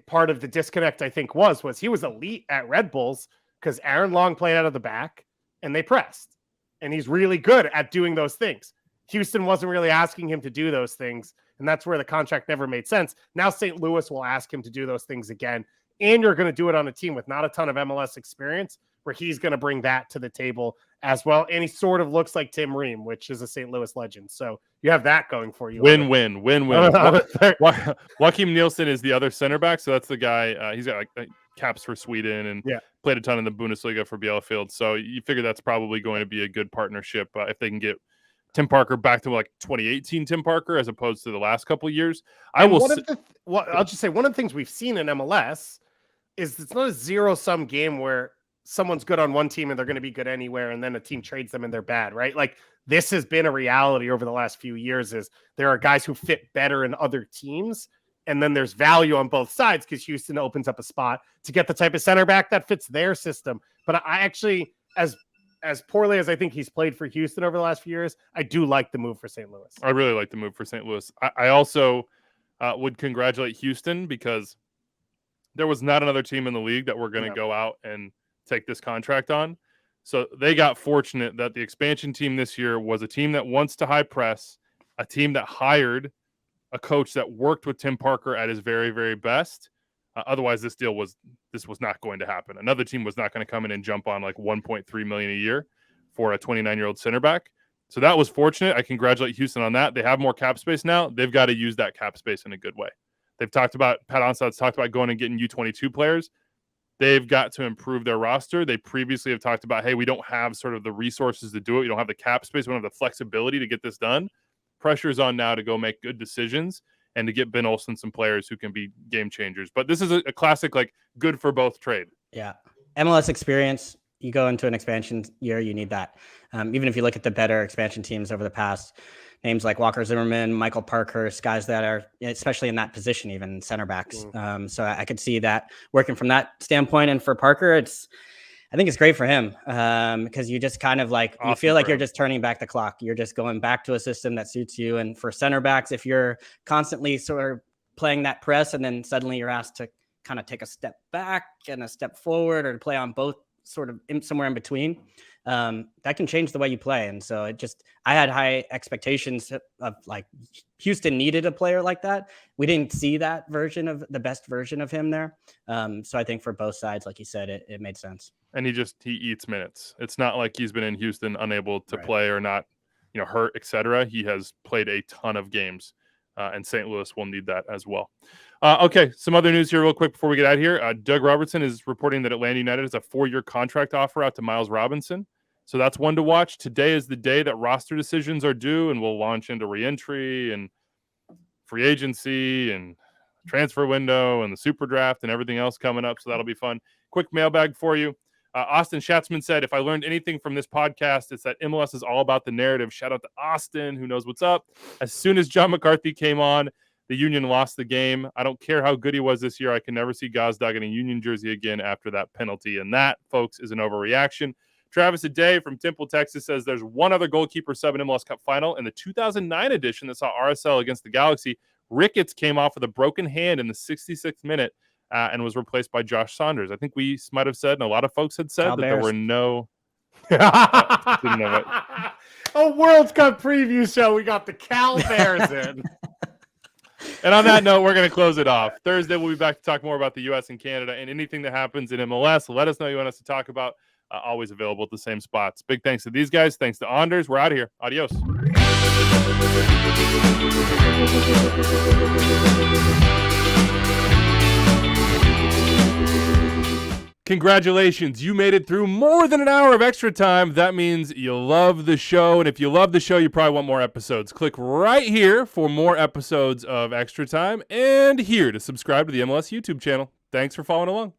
part of the disconnect, I think, was he was elite at Red Bulls because Aaron Long played out of the back and they pressed. And he's really good at doing those things. Houston wasn't really asking him to do those things, and that's where the contract never made sense. Now St. Louis will ask him to do those things again, and you're going to do it on a team with not a ton of MLS experience, where he's going to bring that to the table as well. And he sort of looks like Tim Ream, which is a St. Louis legend. So you have that going for you. Win-win. Joachim Nielsen is the other center back, so that's the guy. He's got like caps for Sweden and played a ton in the Bundesliga for Bielefeld. So you figure that's probably going to be a good partnership if they can get Tim Parker back to like 2018 Tim Parker as opposed to the last couple of years. I'll just say one of the things we've seen in MLS is it's not a zero-sum game where someone's good on one team and they're going to be good anywhere, and then a team trades them and they're bad, right? Like, this has been a reality over the last few years, is there are guys who fit better in other teams, and then there's value on both sides because Houston opens up a spot to get the type of center back that fits their system. But I actually, as poorly as I think he's played for Houston over the last few years, I do like the move for St. Louis. I really like the move for St. Louis. I also would congratulate Houston, because there was not another team in the league that were going to go out and take this contract on. So they got fortunate that the expansion team this year was a team that wants to high press, a team that hired a coach that worked with Tim Parker at his very, very best. Otherwise, this was not going to happen. Another team was not going to come in and jump on like $1.3 million a year for a 29-year-old center back. So that was fortunate. I congratulate Houston on that. They have more cap space now. They've got to use that cap space in a good way. They've talked about, Pat Onstott's talked about going and getting U22 players. They've got to improve their roster. They previously have talked about, hey, we don't have sort of the resources to do it. We don't have the cap space. We don't have the flexibility to get this done. Pressure is on now to go make good decisions and to get Ben Olsen some players who can be game changers. But this is a classic, like, good for both trade. Yeah. MLS experience. You go into an expansion year, you need that. Even if you look at the better expansion teams over the past, names like Walker Zimmerman, Michael Parkhurst, guys that are, especially in that position, even center backs. So I could see that working from that standpoint. And for Parker, I think it's great for him because you just kind of like, you feel like you're just turning back the clock. You're just going back to a system that suits you. And for center backs, if you're constantly sort of playing that press and then suddenly you're asked to kind of take a step back and a step forward, or to play on both sort of somewhere in between, that can change the way you play. And so I had high expectations of, like, Houston needed a player like that. We didn't see that the best version of him there. So I think for both sides, like you said, it made sense. And he eats minutes. It's not like he's been in Houston unable to play or not, hurt, etc. He has played a ton of games, and St. Louis will need that as well. Okay, some other news here real quick before we get out of here. Doug Robertson is reporting that Atlanta United has a 4-year contract offer out to Miles Robinson. So that's one to watch. Today is the day that roster decisions are due, and we'll launch into reentry and free agency and transfer window and the super draft and everything else coming up. So that'll be fun. Quick mailbag for you. Austin Schatzman said, if I learned anything from this podcast, it's that MLS is all about the narrative. Shout out to Austin, who knows what's up. As soon as John McCarthy came on, the Union lost the game. I don't care how good he was this year. I can never see Gazdag in a Union jersey again after that penalty. And that, folks, is an overreaction. Travis Aday from Temple, Texas says there's one other goalkeeper sub in MLS Cup final. In the 2009 edition that saw RSL against the Galaxy, Ricketts came off with a broken hand in the 66th minute. And was replaced by Josh Saunders. I think we might have said, and a lot of folks had said, that there were no... didn't know it. A World Cup preview show. We got the Cal Bears in. And on that note, we're going to close it off. Thursday, we'll be back to talk more about the U.S. and Canada and anything that happens in MLS. Let us know you want us to talk about. Always available at the same spots. Big thanks to these guys. Thanks to Anders. We're out of here. Adios. Congratulations, you made it through more than an hour of extra time. That means you love the show, and if you love the show, you probably want more episodes. Click right here for more episodes of Extra Time, and here to subscribe to the MLS YouTube channel. Thanks for following along.